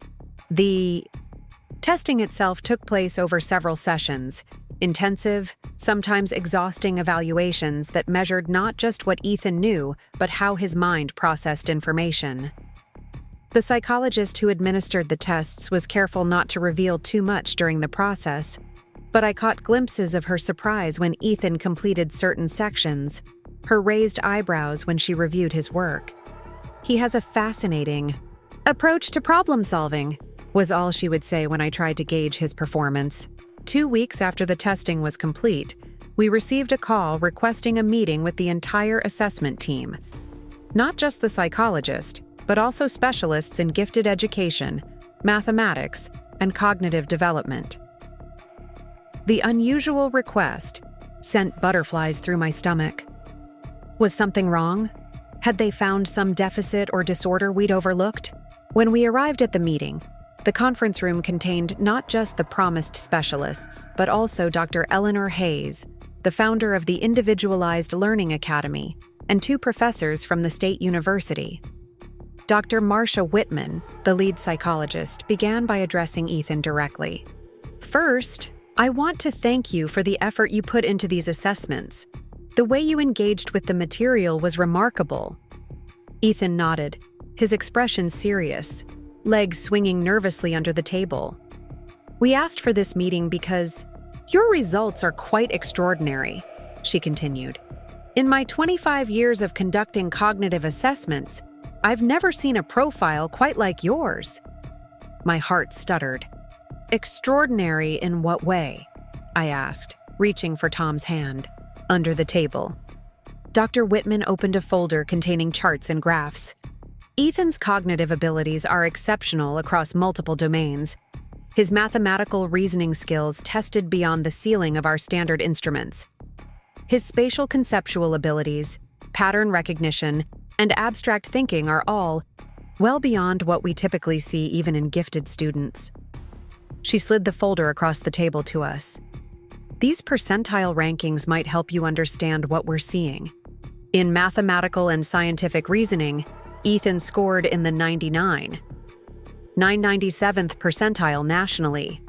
The testing itself took place over several sessions, intensive, sometimes exhausting evaluations that measured not just what Ethan knew, but how his mind processed information. The psychologist who administered the tests was careful not to reveal too much during the process, but I caught glimpses of her surprise when Ethan completed certain sections, her raised eyebrows when she reviewed his work. "He has a fascinating approach to problem solving," was all she would say when I tried to gauge his performance. 2 weeks after the testing was complete, we received a call requesting a meeting with the entire assessment team. Not just the psychologist, but also specialists in gifted education, mathematics, and cognitive development. The unusual request sent butterflies through my stomach. Was something wrong? Had they found some deficit or disorder we'd overlooked? When we arrived at the meeting, the conference room contained not just the promised specialists, but also Dr. Eleanor Hayes, the founder of the Individualized Learning Academy, and 2 professors from the state university. Dr. Marcia Whitman, the lead psychologist, began by addressing Ethan directly. "First, I want to thank you for the effort you put into these assessments. The way you engaged with the material was remarkable." Ethan nodded, his expression serious, legs swinging nervously under the table. "We asked for this meeting because your results are quite extraordinary," she continued. "In my 25 years of conducting cognitive assessments, I've never seen a profile quite like yours." My heart stuttered. "Extraordinary in what way?" I asked, reaching for Tom's hand, under the table. Dr. Whitman opened a folder containing charts and graphs. "Ethan's cognitive abilities are exceptional across multiple domains. His mathematical reasoning skills tested beyond the ceiling of our standard instruments. His spatial conceptual abilities, pattern recognition, and abstract thinking are all well beyond what we typically see even in gifted students." She slid the folder across the table to us. "These percentile rankings might help you understand what we're seeing. In mathematical and scientific reasoning, Ethan scored in the 997th percentile nationally."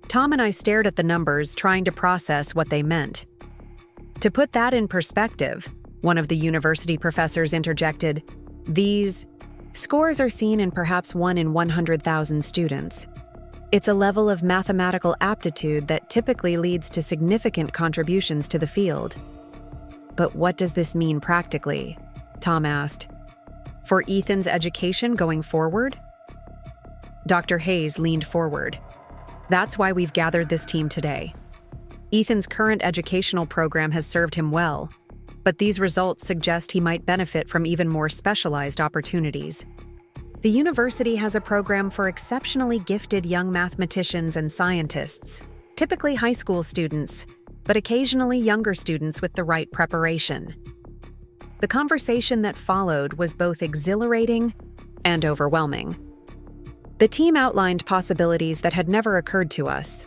Tom and I stared at the numbers, trying to process what they meant. "To put that in perspective," one of the university professors interjected, "these scores are seen in perhaps 1 in 100,000 students. It's a level of mathematical aptitude that typically leads to significant contributions to the field." "But what does this mean practically?" Tom asked. "For Ethan's education going forward?" Dr. Hayes leaned forward. "That's why we've gathered this team today. Ethan's current educational program has served him well, but these results suggest he might benefit from even more specialized opportunities. The university has a program for exceptionally gifted young mathematicians and scientists, typically high school students, but occasionally younger students with the right preparation." The conversation that followed was both exhilarating and overwhelming. The team outlined possibilities that had never occurred to us: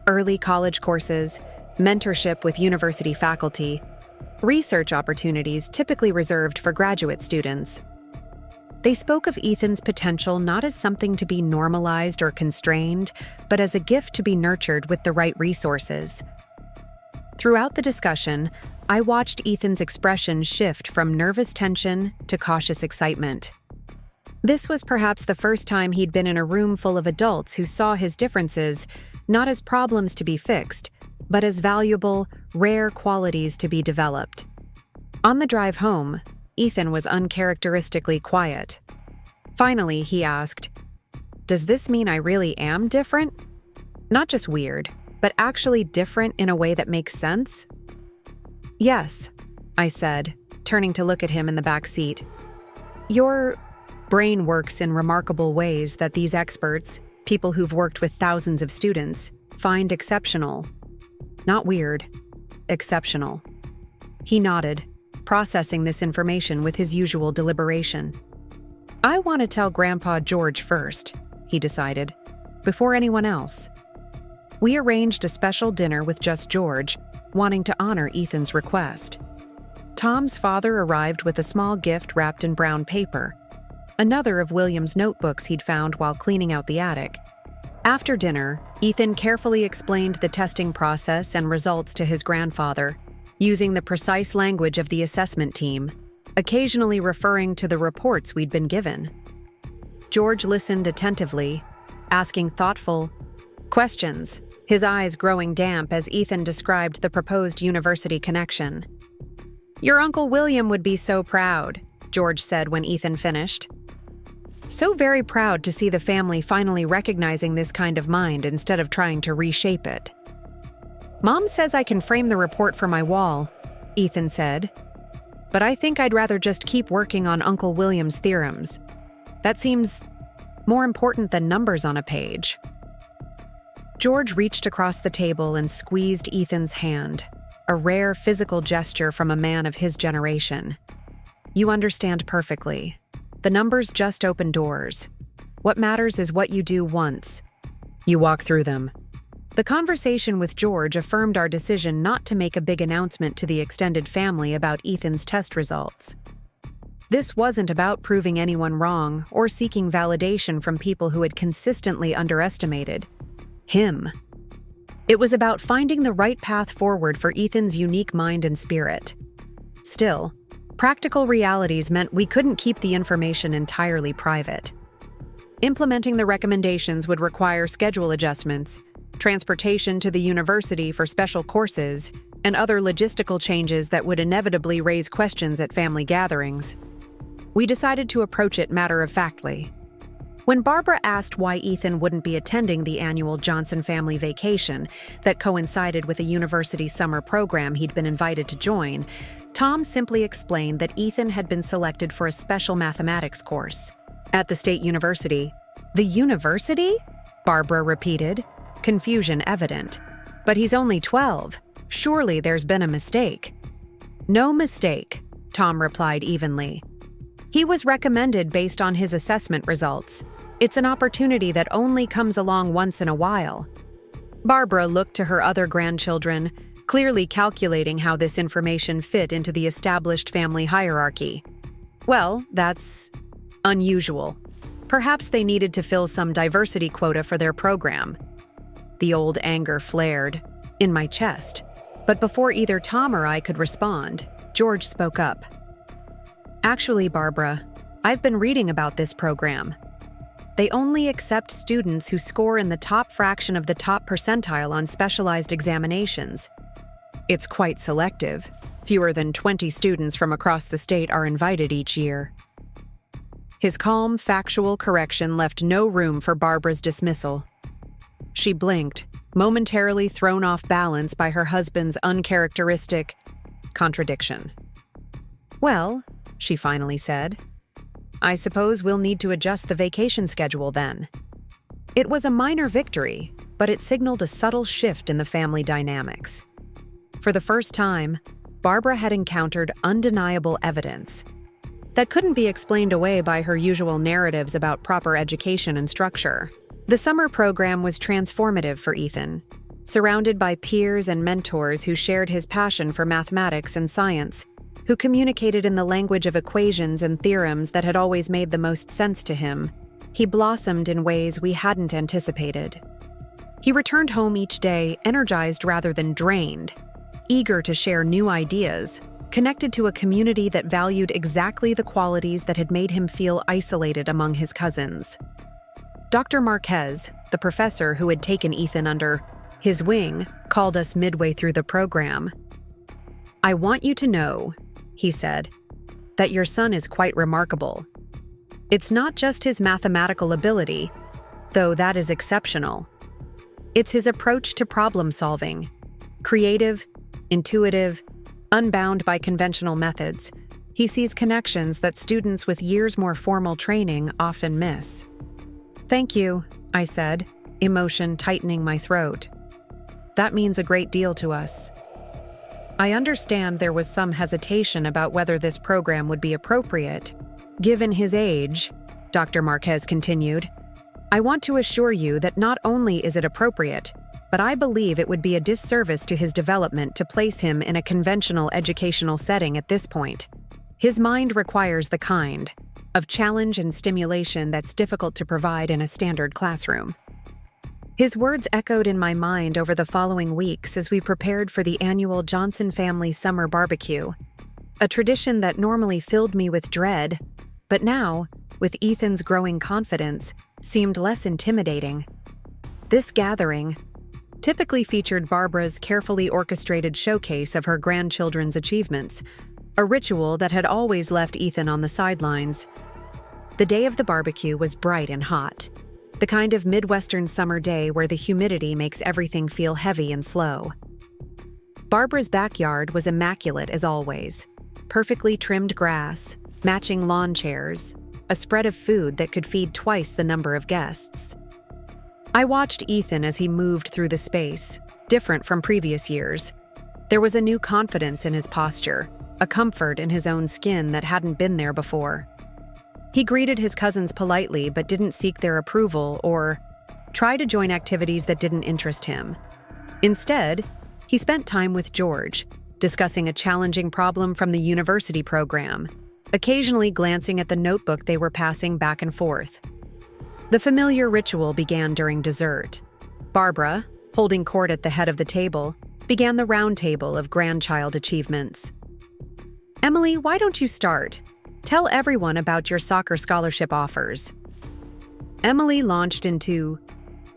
early college courses, mentorship with university faculty, research opportunities typically reserved for graduate students. They spoke of Ethan's potential not as something to be normalized or constrained, but as a gift to be nurtured with the right resources. Throughout the discussion, I watched Ethan's expression shift from nervous tension to cautious excitement. This was perhaps the first time he'd been in a room full of adults who saw his differences not as problems to be fixed, but as valuable, rare qualities to be developed. On the drive home, Ethan was uncharacteristically quiet. Finally, he asked, "Does this mean I really am different? Not just weird, but actually different in a way that makes sense?" "Yes," I said, turning to look at him in the back seat. "Your brain works in remarkable ways that these experts, people who've worked with thousands of students, find exceptional. Not weird, exceptional." He nodded, processing this information with his usual deliberation. "I want to tell Grandpa George first," he decided, "before anyone else." We arranged a special dinner with just George, wanting to honor Ethan's request. Tom's father arrived with a small gift wrapped in brown paper, another of William's notebooks he'd found while cleaning out the attic. After dinner, Ethan carefully explained the testing process and results to his grandfather, using the precise language of the assessment team, occasionally referring to the reports we'd been given. George listened attentively, asking thoughtful questions, his eyes growing damp as Ethan described the proposed university connection. "Your Uncle William would be so proud," George said when Ethan finished. "So very proud to see the family finally recognizing this kind of mind instead of trying to reshape it." "Mom says I can frame the report for my wall," Ethan said. "But I think I'd rather just keep working on Uncle William's theorems. That seems more important than numbers on a page." George reached across the table and squeezed Ethan's hand, a rare physical gesture from a man of his generation. "You understand perfectly. The numbers just open doors. What matters is what you do once you walk through them." The conversation with George affirmed our decision not to make a big announcement to the extended family about Ethan's test results. This wasn't about proving anyone wrong or seeking validation from people who had consistently underestimated him. It was about finding the right path forward for Ethan's unique mind and spirit. Still, practical realities meant we couldn't keep the information entirely private. Implementing the recommendations would require schedule adjustments, transportation to the university for special courses, and other logistical changes that would inevitably raise questions at family gatherings. We decided to approach it matter-of-factly. When Barbara asked why Ethan wouldn't be attending the annual Johnson family vacation that coincided with a university summer program he'd been invited to join, Tom simply explained that Ethan had been selected for a special mathematics course at the state university. The university? Barbara repeated, confusion evident. But he's only 12. Surely there's been a mistake. No mistake, Tom replied evenly. He was recommended based on his assessment results. It's an opportunity that only comes along once in a while. Barbara looked to her other grandchildren, clearly calculating how this information fit into the established family hierarchy. Well, that's unusual. Perhaps they needed to fill some diversity quota for their program. The old anger flared in my chest, but before either Tom or I could respond, George spoke up. Actually, Barbara, I've been reading about this program. They only accept students who score in the top fraction of the top percentile on specialized examinations. It's quite selective. Fewer than 20 students from across the state are invited each year. His calm, factual correction left no room for Barbara's dismissal. She blinked, momentarily thrown off balance by her husband's uncharacteristic contradiction. Well, she finally said, I suppose we'll need to adjust the vacation schedule then. It was a minor victory, but it signaled a subtle shift in the family dynamics. For the first time, Barbara had encountered undeniable evidence that couldn't be explained away by her usual narratives about proper education and structure. The summer program was transformative for Ethan. Surrounded by peers and mentors who shared his passion for mathematics and science, who communicated in the language of equations and theorems that had always made the most sense to him, he blossomed in ways we hadn't anticipated. He returned home each day energized rather than drained, eager to share new ideas, connected to a community that valued exactly the qualities that had made him feel isolated among his cousins. Dr. Marquez, the professor who had taken Ethan under his wing, called us midway through the program. I want you to know, he said, that your son is quite remarkable. It's not just his mathematical ability, though that is exceptional. It's his approach to problem solving, creative, intuitive, unbound by conventional methods. He sees connections that students with years more formal training often miss. Thank you, I said, emotion tightening my throat. That means a great deal to us. I understand there was some hesitation about whether this program would be appropriate. Given his age, Dr. Marquez continued, I want to assure you that not only is it appropriate, but I believe it would be a disservice to his development to place him in a conventional educational setting at this point. His mind requires the kind of challenge and stimulation that's difficult to provide in a standard classroom. His words echoed in my mind over the following weeks as we prepared for the annual Johnson family summer barbecue, a tradition that normally filled me with dread, but now, with Ethan's growing confidence, seemed less intimidating. This gathering typically featured Barbara's carefully orchestrated showcase of her grandchildren's achievements, a ritual that had always left Ethan on the sidelines. The day of the barbecue was bright and hot, the kind of Midwestern summer day where the humidity makes everything feel heavy and slow. Barbara's backyard was immaculate as always, perfectly trimmed grass, matching lawn chairs, a spread of food that could feed twice the number of guests. I watched Ethan as he moved through the space, different from previous years. There was a new confidence in his posture, a comfort in his own skin that hadn't been there before. He greeted his cousins politely but didn't seek their approval or try to join activities that didn't interest him. Instead, he spent time with George, discussing a challenging problem from the university program, occasionally glancing at the notebook they were passing back and forth. The familiar ritual began during dessert. Barbara, holding court at the head of the table, began the round table of grandchild achievements. "Emily, why don't you start? Tell everyone about your soccer scholarship offers." Emily launched into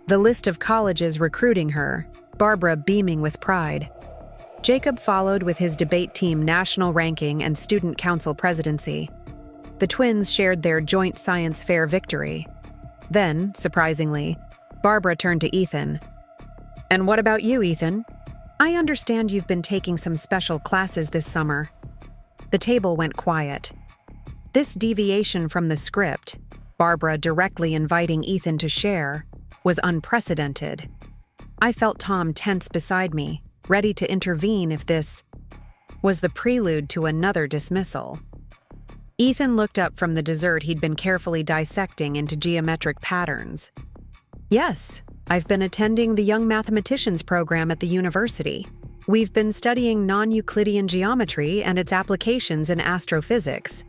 the list of colleges recruiting her, Barbara beaming with pride. Jacob followed with his debate team national ranking and student council presidency. The twins shared their joint science fair victory. Then, surprisingly, Barbara turned to Ethan. "And what about you, Ethan? I understand you've been taking some special classes this summer." The table went quiet. This deviation from the script, Barbara directly inviting Ethan to share, was unprecedented. I felt Tom tense beside me, ready to intervene if this was the prelude to another dismissal. Ethan looked up from the dessert he'd been carefully dissecting into geometric patterns. "Yes, I've been attending the Young Mathematicians program at the university. We've been studying non-Euclidean geometry and its applications in astrophysics."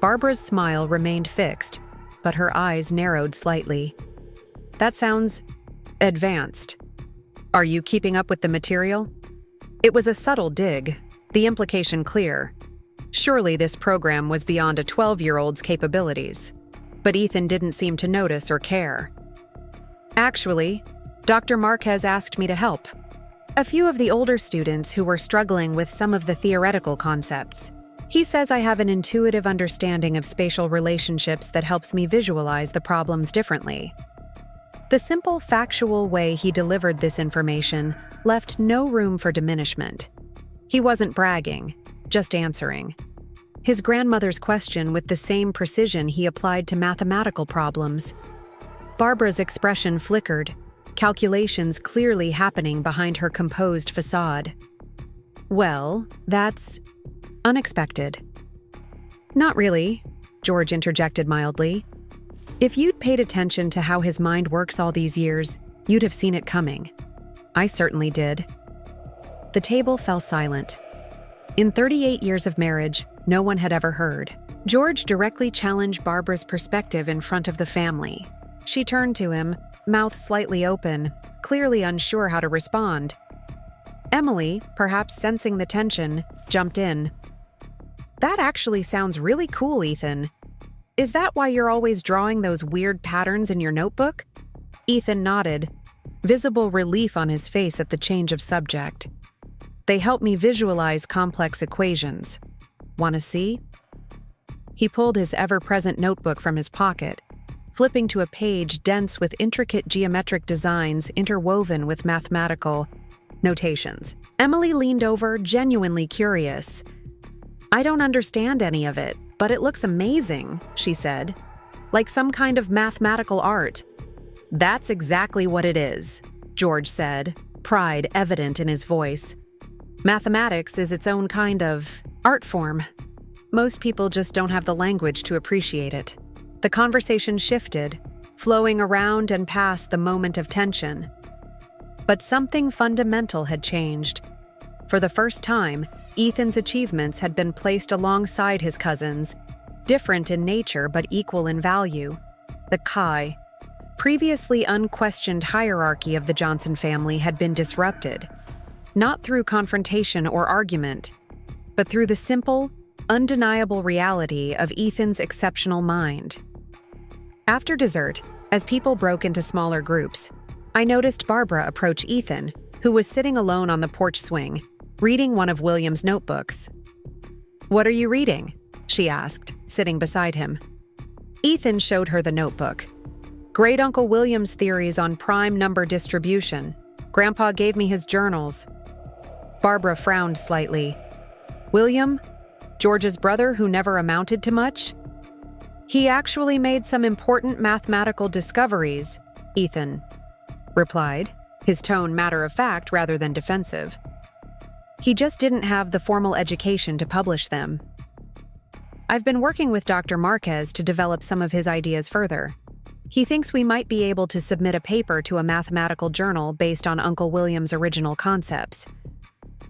Barbara's smile remained fixed, but her eyes narrowed slightly. "That sounds advanced. Are you keeping up with the material?" It was a subtle dig, the implication clear. Surely this program was beyond a 12-year-old's capabilities. But Ethan didn't seem to notice or care. "Actually, Dr. Marquez asked me to help a few of the older students who were struggling with some of the theoretical concepts. He says I have an intuitive understanding of spatial relationships that helps me visualize the problems differently." The simple, factual way he delivered this information left no room for diminishment. He wasn't bragging, just answering his grandmother's question with the same precision he applied to mathematical problems. Barbara's expression flickered, calculations clearly happening behind her composed facade. "Well, that's unexpected." "Not really," George interjected mildly. "If you'd paid attention to how his mind works all these years, you'd have seen it coming." I certainly did. The table fell silent. In 38 years of marriage, no one had ever heard George directly challenge Barbara's perspective in front of the family. She turned to him, mouth slightly open, clearly unsure how to respond. Emily, perhaps sensing the tension, jumped in. "That actually sounds really cool, Ethan. Is that why you're always drawing those weird patterns in your notebook?" Ethan nodded, visible relief on his face at the change of subject. "They help me visualize complex equations. Want to see?" He pulled his ever-present notebook from his pocket, flipping to a page dense with intricate geometric designs interwoven with mathematical notations. Emily leaned over, genuinely curious. "I don't understand any of it, but it looks amazing," she said. "Like some kind of mathematical art." "That's exactly what it is," George said, pride evident in his voice. "Mathematics is its own kind of art form. Most people just don't have the language to appreciate it." The conversation shifted, flowing around and past the moment of tension. But something fundamental had changed. For the first time, Ethan's achievements had been placed alongside his cousins, different in nature but equal in value. The Chi, previously unquestioned hierarchy of the Johnson family had been disrupted, not through confrontation or argument, but through the simple, undeniable reality of Ethan's exceptional mind. After dessert, as people broke into smaller groups, I noticed Barbara approach Ethan, who was sitting alone on the porch swing, reading one of William's notebooks. "What are you reading?" she asked, sitting beside him. Ethan showed her the notebook. "Great Uncle William's theories on prime number distribution. Grandpa gave me his journals." Barbara frowned slightly. "William? George's brother who never amounted to much?" "He actually made some important mathematical discoveries," Ethan replied, his tone matter-of-fact rather than defensive. "He just didn't have the formal education to publish them. I've been working with Dr. Marquez to develop some of his ideas further." He thinks we might be able to submit a paper to a mathematical journal based on Uncle William's original concepts.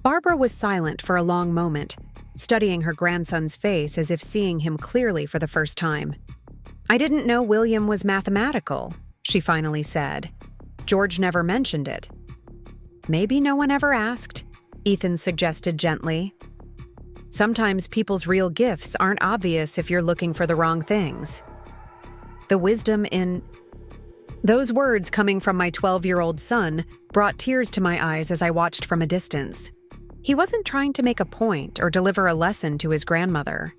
Barbara was silent for a long moment, studying her grandson's face as if seeing him clearly for the first time. "I didn't know William was mathematical," she finally said. "George never mentioned it." "Maybe no one ever asked," Ethan suggested gently. "Sometimes people's real gifts aren't obvious if you're looking for the wrong things." The wisdom in those words coming from my 12-year-old son brought tears to my eyes as I watched from a distance. He wasn't trying to make a point or deliver a lesson to his grandmother.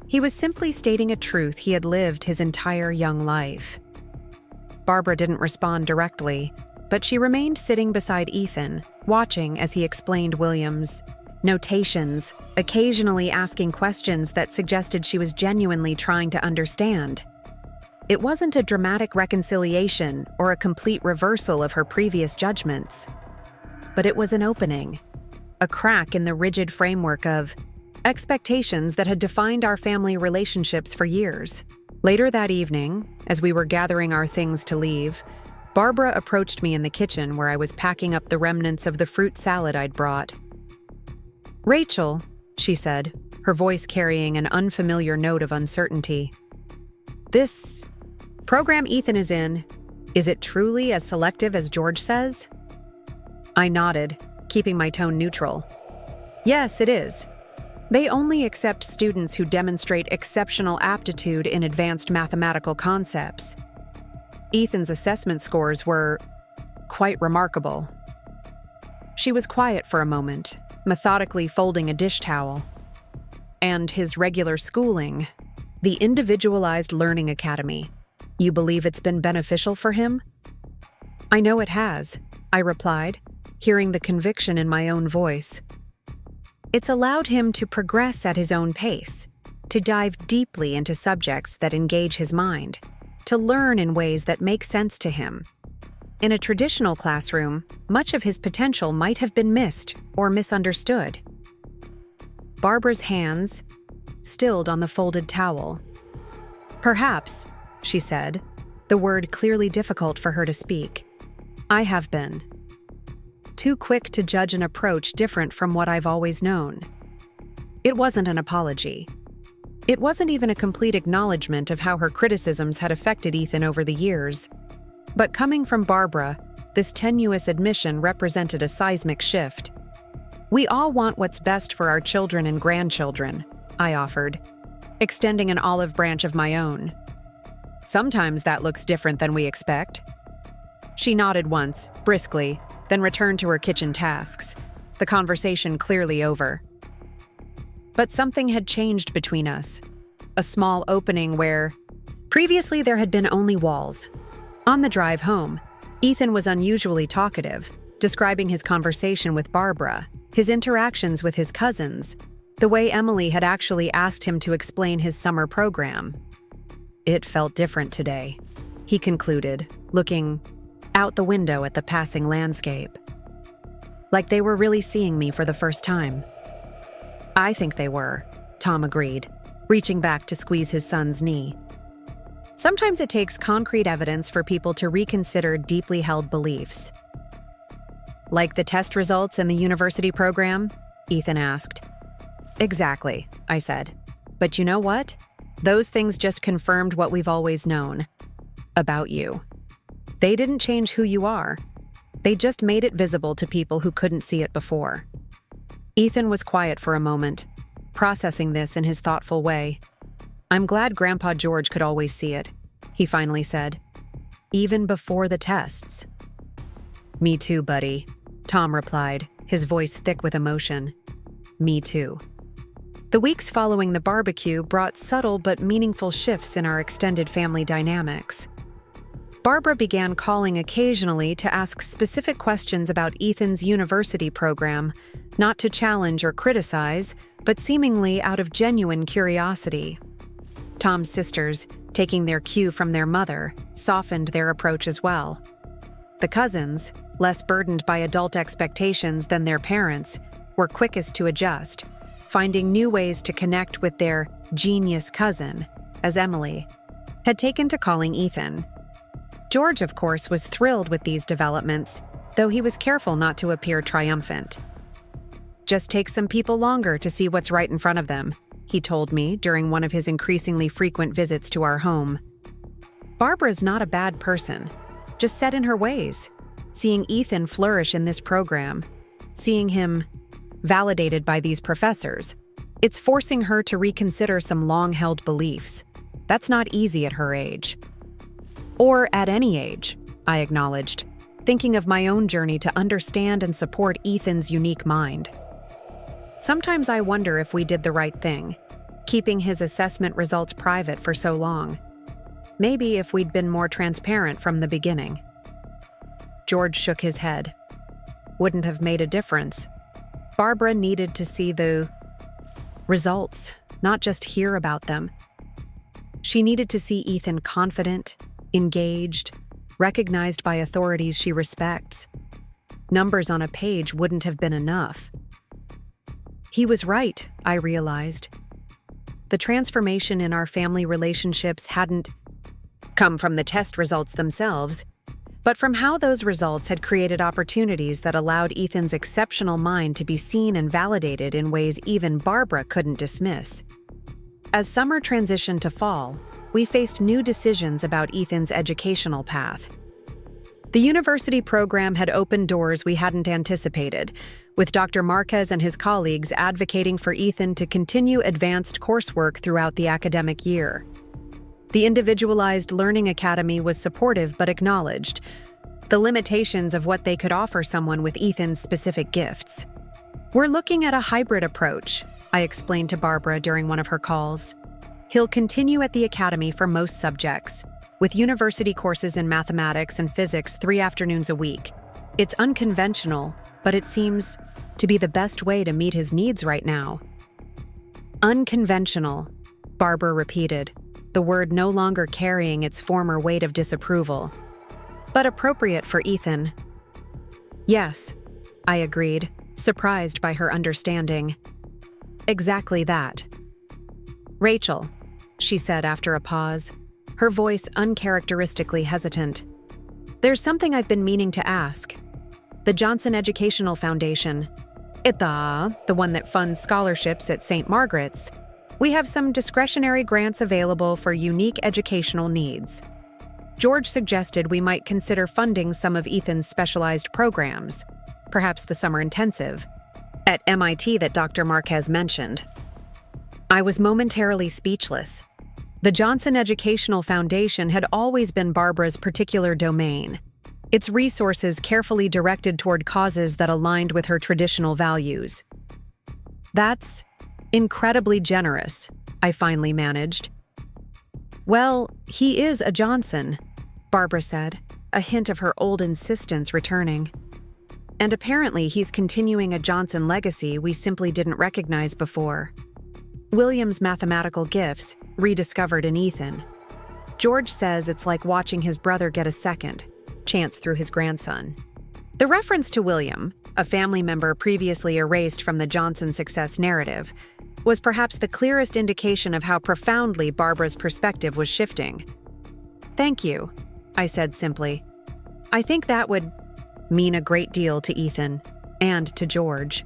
He was simply stating a truth he had lived his entire young life. Barbara didn't respond directly, but she remained sitting beside Ethan, watching as he explained William's notations, occasionally asking questions that suggested she was genuinely trying to understand. It wasn't a dramatic reconciliation or a complete reversal of her previous judgments, but it was an opening, a crack in the rigid framework of expectations that had defined our family relationships for years. Later that evening, as we were gathering our things to leave, Barbara approached me in the kitchen where I was packing up the remnants of the fruit salad I'd brought. "Rachel," she said, her voice carrying an unfamiliar note of uncertainty. "This program Ethan is in, is it truly as selective as George says?" I nodded, keeping my tone neutral. "Yes, it is. They only accept students who demonstrate exceptional aptitude in advanced mathematical concepts. Ethan's assessment scores were quite remarkable." She was quiet for a moment, methodically folding a dish towel. "And his regular schooling, the Individualized Learning Academy. You believe it's been beneficial for him?" "I know it has," I replied, hearing the conviction in my own voice. "It's allowed him to progress at his own pace, to dive deeply into subjects that engage his mind, to learn in ways that make sense to him. In a traditional classroom, much of his potential might have been missed or misunderstood." Barbara's hands stilled on the folded towel. "Perhaps," she said, the word clearly difficult for her to speak. "I have been too quick to judge an approach different from what I've always known." It wasn't an apology. It wasn't even a complete acknowledgement of how her criticisms had affected Ethan over the years. But coming from Barbara, this tenuous admission represented a seismic shift. "We all want what's best for our children and grandchildren," I offered, extending an olive branch of my own. "Sometimes that looks different than we expect." She nodded once, briskly, then returned to her kitchen tasks, the conversation clearly over. But something had changed between us, a small opening where previously there had been only walls. On the drive home, Ethan was unusually talkative, describing his conversation with Barbara, his interactions with his cousins, the way Emily had actually asked him to explain his summer program. "It felt different today," he concluded, looking out the window at the passing landscape. "Like they were really seeing me for the first time." "I think they were," Tom agreed, reaching back to squeeze his son's knee. "Sometimes it takes concrete evidence for people to reconsider deeply held beliefs." "Like the test results in the university program?" Ethan asked. "Exactly," I said. "But you know what? Those things just confirmed what we've always known about you. They didn't change who you are. They just made it visible to people who couldn't see it before." Ethan was quiet for a moment, processing this in his thoughtful way. "I'm glad Grandpa George could always see it," he finally said. "Even before the tests." "Me too, buddy," Tom replied, his voice thick with emotion. "Me too." The weeks following the barbecue brought subtle but meaningful shifts in our extended family dynamics. Barbara began calling occasionally to ask specific questions about Ethan's university program, not to challenge or criticize, but seemingly out of genuine curiosity. Tom's sisters, taking their cue from their mother, softened their approach as well. The cousins, less burdened by adult expectations than their parents, were quickest to adjust, finding new ways to connect with their genius cousin, as Emily had taken to calling Ethan. George, of course, was thrilled with these developments, though he was careful not to appear triumphant. "Just takes some people longer to see what's right in front of them," he told me during one of his increasingly frequent visits to our home. Barbara's not a bad person, just set in her ways. Seeing Ethan flourish in this program, seeing him validated by these professors, it's forcing her to reconsider some long-held beliefs. That's not easy at her age. Or at any age, I acknowledged, thinking of my own journey to understand and support Ethan's unique mind. Sometimes I wonder if we did the right thing, keeping his assessment results private for so long. Maybe if we'd been more transparent from the beginning. George shook his head. Wouldn't have made a difference. Barbara needed to see the results, not just hear about them. She needed to see Ethan confident, engaged, recognized by authorities she respects. Numbers on a page wouldn't have been enough. He was right, I realized. The transformation in our family relationships hadn't come from the test results themselves, but from how those results had created opportunities that allowed Ethan's exceptional mind to be seen and validated in ways even Barbara couldn't dismiss. As summer transitioned to fall, we faced new decisions about Ethan's educational path. The university program had opened doors we hadn't anticipated, with Dr. Marquez and his colleagues advocating for Ethan to continue advanced coursework throughout the academic year. The Individualized Learning Academy was supportive but acknowledged the limitations of what they could offer someone with Ethan's specific gifts. "We're looking at a hybrid approach," I explained to Barbara during one of her calls. "He'll continue at the academy for most subjects, with university courses in mathematics and physics 3 afternoons a week. It's unconventional, but it seems to be the best way to meet his needs right now." "Unconventional," Barbara repeated, the word no longer carrying its former weight of disapproval. "But appropriate for Ethan." "Yes," I agreed, surprised by her understanding. "Exactly that." "Rachel," she said after a pause, her voice uncharacteristically hesitant, "there's something I've been meaning to ask. The Johnson Educational Foundation, the one that funds scholarships at St. Margaret's, we have some discretionary grants available for unique educational needs. George suggested we might consider funding some of Ethan's specialized programs, perhaps the summer intensive, at MIT that Dr. Marquez mentioned." I was momentarily speechless. The Johnson Educational Foundation had always been Barbara's particular domain, its resources carefully directed toward causes that aligned with her traditional values. "That's incredibly generous," I finally managed. "Well, he is a Johnson," Barbara said, a hint of her old insistence returning. "And apparently he's continuing a Johnson legacy we simply didn't recognize before. William's mathematical gifts, rediscovered in Ethan. George says it's like watching his brother get a second chance through his grandson." The reference to William, a family member previously erased from the Johnson success narrative, was perhaps the clearest indication of how profoundly Barbara's perspective was shifting. "Thank you," I said simply. "I think that would mean a great deal to Ethan and to George."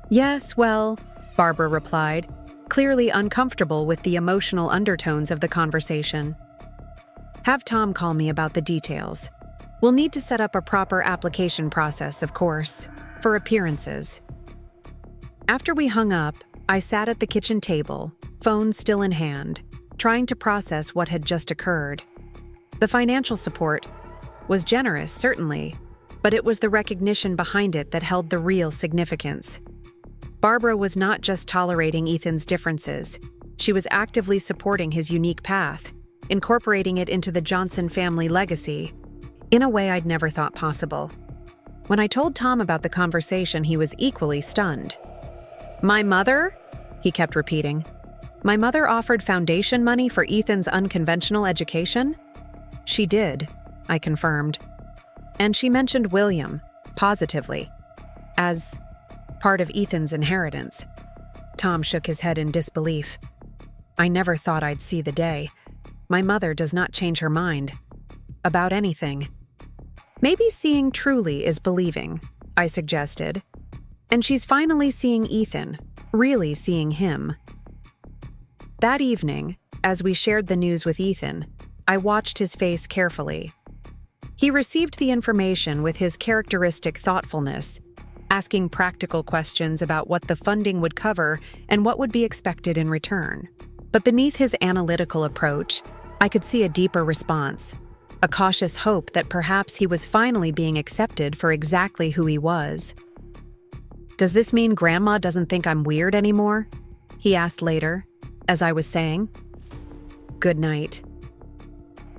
"Yes, well," Barbara replied, clearly uncomfortable with the emotional undertones of the conversation. "Have Tom call me about the details. We'll need to set up a proper application process, of course, for appearances." After we hung up, I sat at the kitchen table, phone still in hand, trying to process what had just occurred. The financial support was generous, certainly, but it was the recognition behind it that held the real significance. Barbara was not just tolerating Ethan's differences. She was actively supporting his unique path, incorporating it into the Johnson family legacy, in a way I'd never thought possible. When I told Tom about the conversation, he was equally stunned. "My mother?" he kept repeating. "My mother offered foundation money for Ethan's unconventional education?" "She did," I confirmed. "And she mentioned William, positively, as part of Ethan's inheritance." Tom shook his head in disbelief. "I never thought I'd see the day. My mother does not change her mind." about anything. Maybe seeing truly is believing, I suggested. And she's finally seeing Ethan, really seeing him. That evening, as we shared the news with Ethan, I watched his face carefully. He received the information with his characteristic thoughtfulness, asking practical questions about what the funding would cover and what would be expected in return. But beneath his analytical approach, I could see a deeper response, a cautious hope that perhaps he was finally being accepted for exactly who he was. "Does this mean Grandma doesn't think I'm weird anymore?" he asked later, as I was saying. "Good night."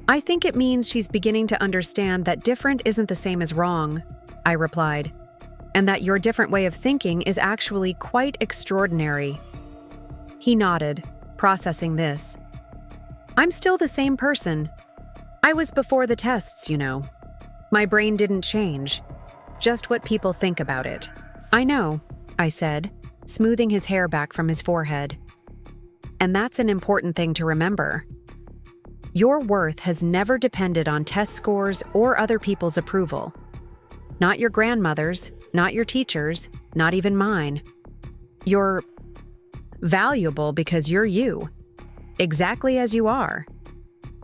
"I think it means she's beginning to understand that different isn't the same as wrong," I replied, "and that your different way of thinking is actually quite extraordinary." He nodded, processing this. "I'm still the same person. I was before the tests, you know. My brain didn't change, just what people think about it." "I know," I said, smoothing his hair back from his forehead. "And that's an important thing to remember. Your worth has never depended on test scores or other people's approval. Not your grandmother's, not your teacher's, not even mine. You're valuable because you're you, exactly as you are."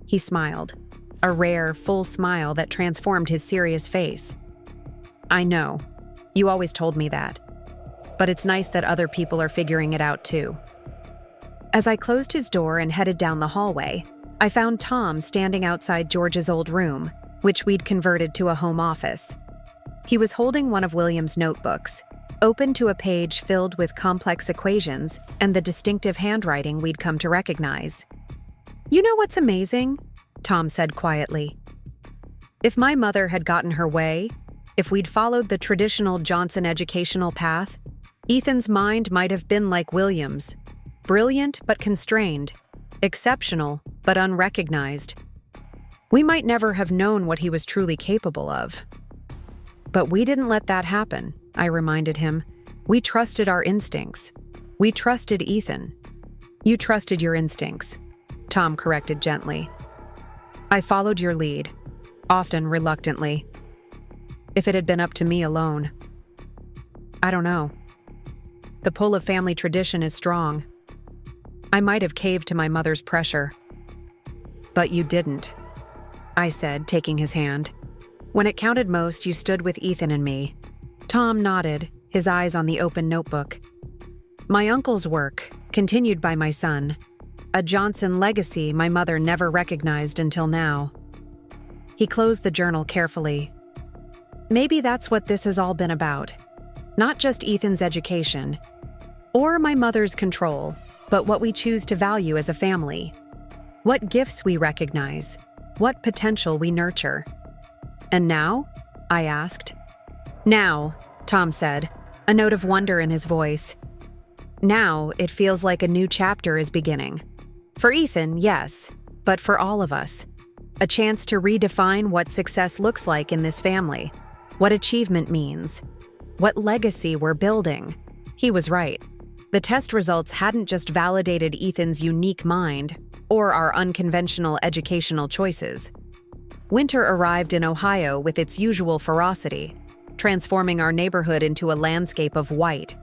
He smiled, a rare, full smile that transformed his serious face. "I know. You always told me that. But it's nice that other people are figuring it out too." As I closed his door and headed down the hallway, I found Tom standing outside George's old room, which we'd converted to a home office. He was holding one of William's notebooks, open to a page filled with complex equations and the distinctive handwriting we'd come to recognize. "You know what's amazing?" Tom said quietly. "If my mother had gotten her way, if we'd followed the traditional Johnson educational path, Ethan's mind might have been like William's, brilliant but constrained, exceptional but unrecognized. We might never have known what he was truly capable of." "But we didn't let that happen," I reminded him. "We trusted our instincts. We trusted Ethan." "You trusted your instincts," Tom corrected gently. "I followed your lead, often reluctantly. If it had been up to me alone. I don't know. The pull of family tradition is strong. I might have caved to my mother's pressure." "But you didn't," I said, taking his hand. "When it counted most, you stood with Ethan and me." Tom nodded, his eyes on the open notebook. "My uncle's work, continued by my son. A Johnson legacy my mother never recognized until now." He closed the journal carefully. "Maybe that's what this has all been about. Not just Ethan's education, or my mother's control, but what we choose to value as a family. What gifts we recognize, what potential we nurture." "And now?" I asked. "Now," Tom said, a note of wonder in his voice. "Now it feels like a new chapter is beginning. For Ethan, yes, but for all of us. A chance to redefine what success looks like in this family, what achievement means, what legacy we're building." He was right. The test results hadn't just validated Ethan's unique mind or our unconventional educational choices. Winter arrived in Ohio with its usual ferocity, transforming our neighborhood into a landscape of white.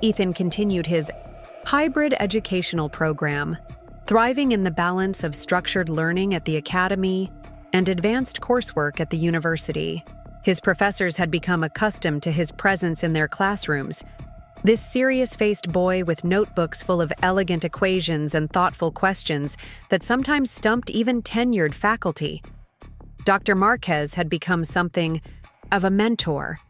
Ethan continued his hybrid educational program, thriving in the balance of structured learning at the academy and advanced coursework at the university. His professors had become accustomed to his presence in their classrooms. This serious-faced boy with notebooks full of elegant equations and thoughtful questions that sometimes stumped even tenured faculty. Dr. Marquez had become something of a mentor,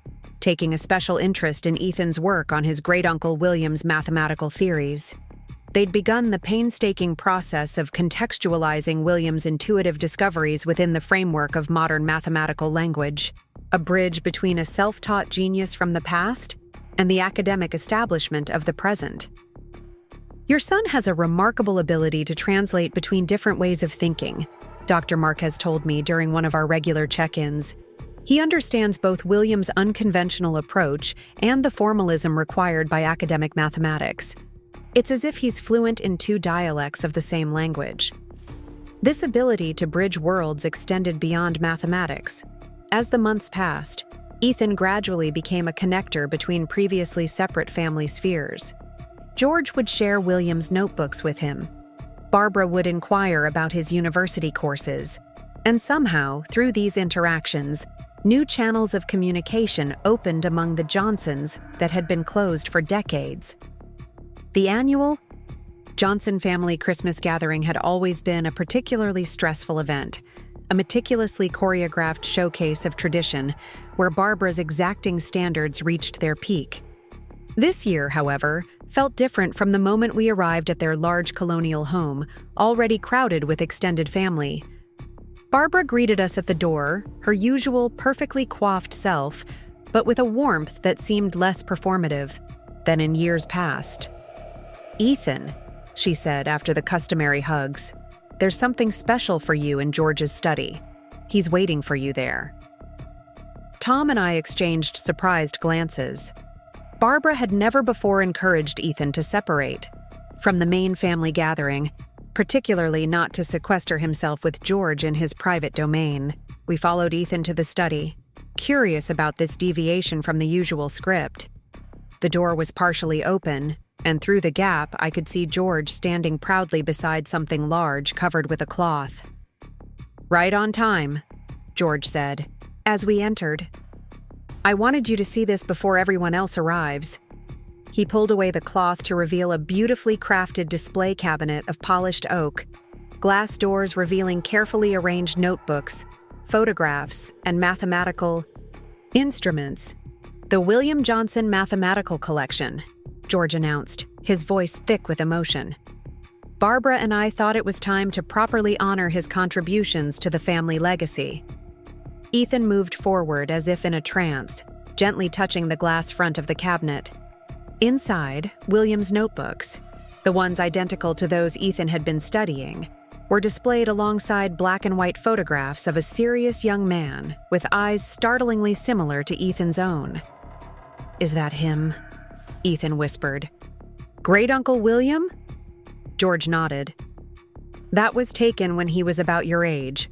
taking a special interest in Ethan's work on his great-uncle William's mathematical theories. They'd begun the painstaking process of contextualizing William's intuitive discoveries within the framework of modern mathematical language, a bridge between a self-taught genius from the past and the academic establishment of the present. "Your son has a remarkable ability to translate between different ways of thinking," Dr. Marquez told me during one of our regular check-ins. "He understands both William's unconventional approach and the formalism required by academic mathematics. It's as if he's fluent in two dialects of the same language." This ability to bridge worlds extended beyond mathematics. As the months passed, Ethan gradually became a connector between previously separate family spheres. George would share William's notebooks with him. Barbara would inquire about his university courses. And somehow, through these interactions, new channels of communication opened among the Johnsons that had been closed for decades. The annual Johnson family Christmas gathering had always been a particularly stressful event, a meticulously choreographed showcase of tradition where Barbara's exacting standards reached their peak. This year, however, felt different from the moment we arrived at their large colonial home, already crowded with extended family. Barbara greeted us at the door, her usual perfectly coiffed self, but with a warmth that seemed less performative than in years past. "Ethan," she said after the customary hugs, "there's something special for you in George's study. He's waiting for you there." Tom and I exchanged surprised glances. Barbara had never before encouraged Ethan to separate from the main family gathering, particularly not to sequester himself with George in his private domain. We followed Ethan to the study, curious about this deviation from the usual script. The door was partially open, and through the gap I could see George standing proudly beside something large covered with a cloth. "Right on time," George said, as we entered. "I wanted you to see this before everyone else arrives." He pulled away the cloth to reveal a beautifully crafted display cabinet of polished oak, glass doors revealing carefully arranged notebooks, photographs, and mathematical instruments. "The William Johnson Mathematical Collection," George announced, his voice thick with emotion. Barbara and I thought it was time to properly honor his contributions to the family legacy. Ethan moved forward as if in a trance, gently touching the glass front of the cabinet. Inside, William's notebooks, the ones identical to those Ethan had been studying, were displayed alongside black and white photographs of a serious young man with eyes startlingly similar to Ethan's own. "Is that him?" Ethan whispered. "Great-Uncle William?" George nodded. "That was taken when he was about your age,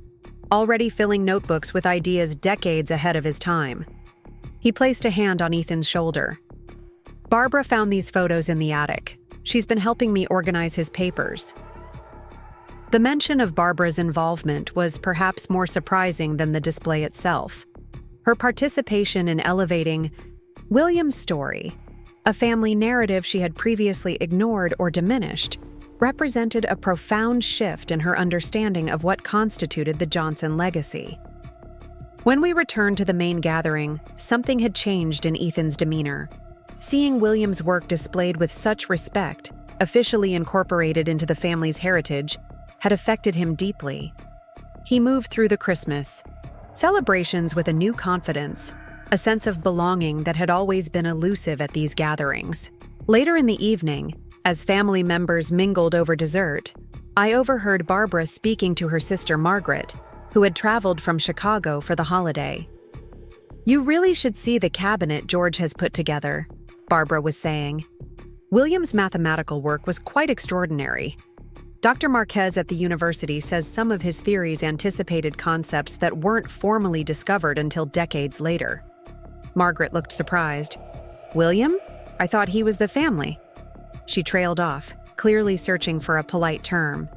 already filling notebooks with ideas decades ahead of his time." He placed a hand on Ethan's shoulder. "Barbara found these photos in the attic. She's been helping me organize his papers." The mention of Barbara's involvement was perhaps more surprising than the display itself. Her participation in elevating William's story, a family narrative she had previously ignored or diminished, represented a profound shift in her understanding of what constituted the Johnson legacy. When we returned to the main gathering, something had changed in Ethan's demeanor. Seeing William's work displayed with such respect, officially incorporated into the family's heritage, had affected him deeply. He moved through the Christmas celebrations with a new confidence, a sense of belonging that had always been elusive at these gatherings. Later in the evening, as family members mingled over dessert, I overheard Barbara speaking to her sister Margaret, who had traveled from Chicago for the holiday. "You really should see the cabinet George has put together," Barbara was saying. "William's mathematical work was quite extraordinary. Dr. Marquez at the university says some of his theories anticipated concepts that weren't formally discovered until decades later." Margaret looked surprised. "William? I thought he was the family." She trailed off, clearly searching for a polite term.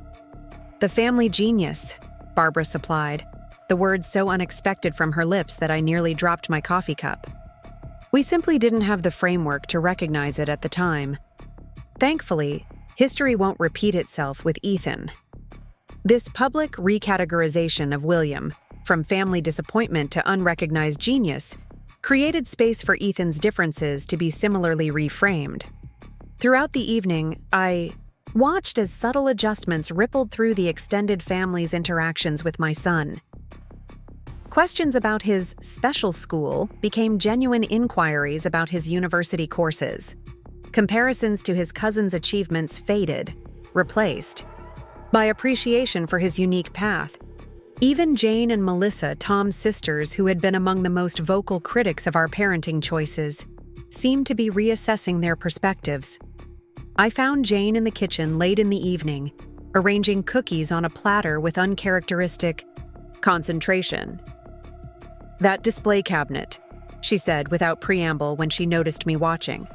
"The family genius," Barbara supplied, the words so unexpected from her lips that I nearly dropped my coffee cup. We simply didn't have the framework to recognize it at the time. Thankfully, history won't repeat itself with Ethan. This public recategorization of William, from family disappointment to unrecognized genius, created space for Ethan's differences to be similarly reframed. Throughout the evening, I watched as subtle adjustments rippled through the extended family's interactions with my son. Questions about his special school became genuine inquiries about his university courses. Comparisons to his cousin's achievements faded, replaced by appreciation for his unique path. Even Jane and Melissa, Tom's sisters, who had been among the most vocal critics of our parenting choices, seemed to be reassessing their perspectives. I found Jane in the kitchen late in the evening, arranging cookies on a platter with uncharacteristic concentration. "That display cabinet," she said without preamble when she noticed me watching.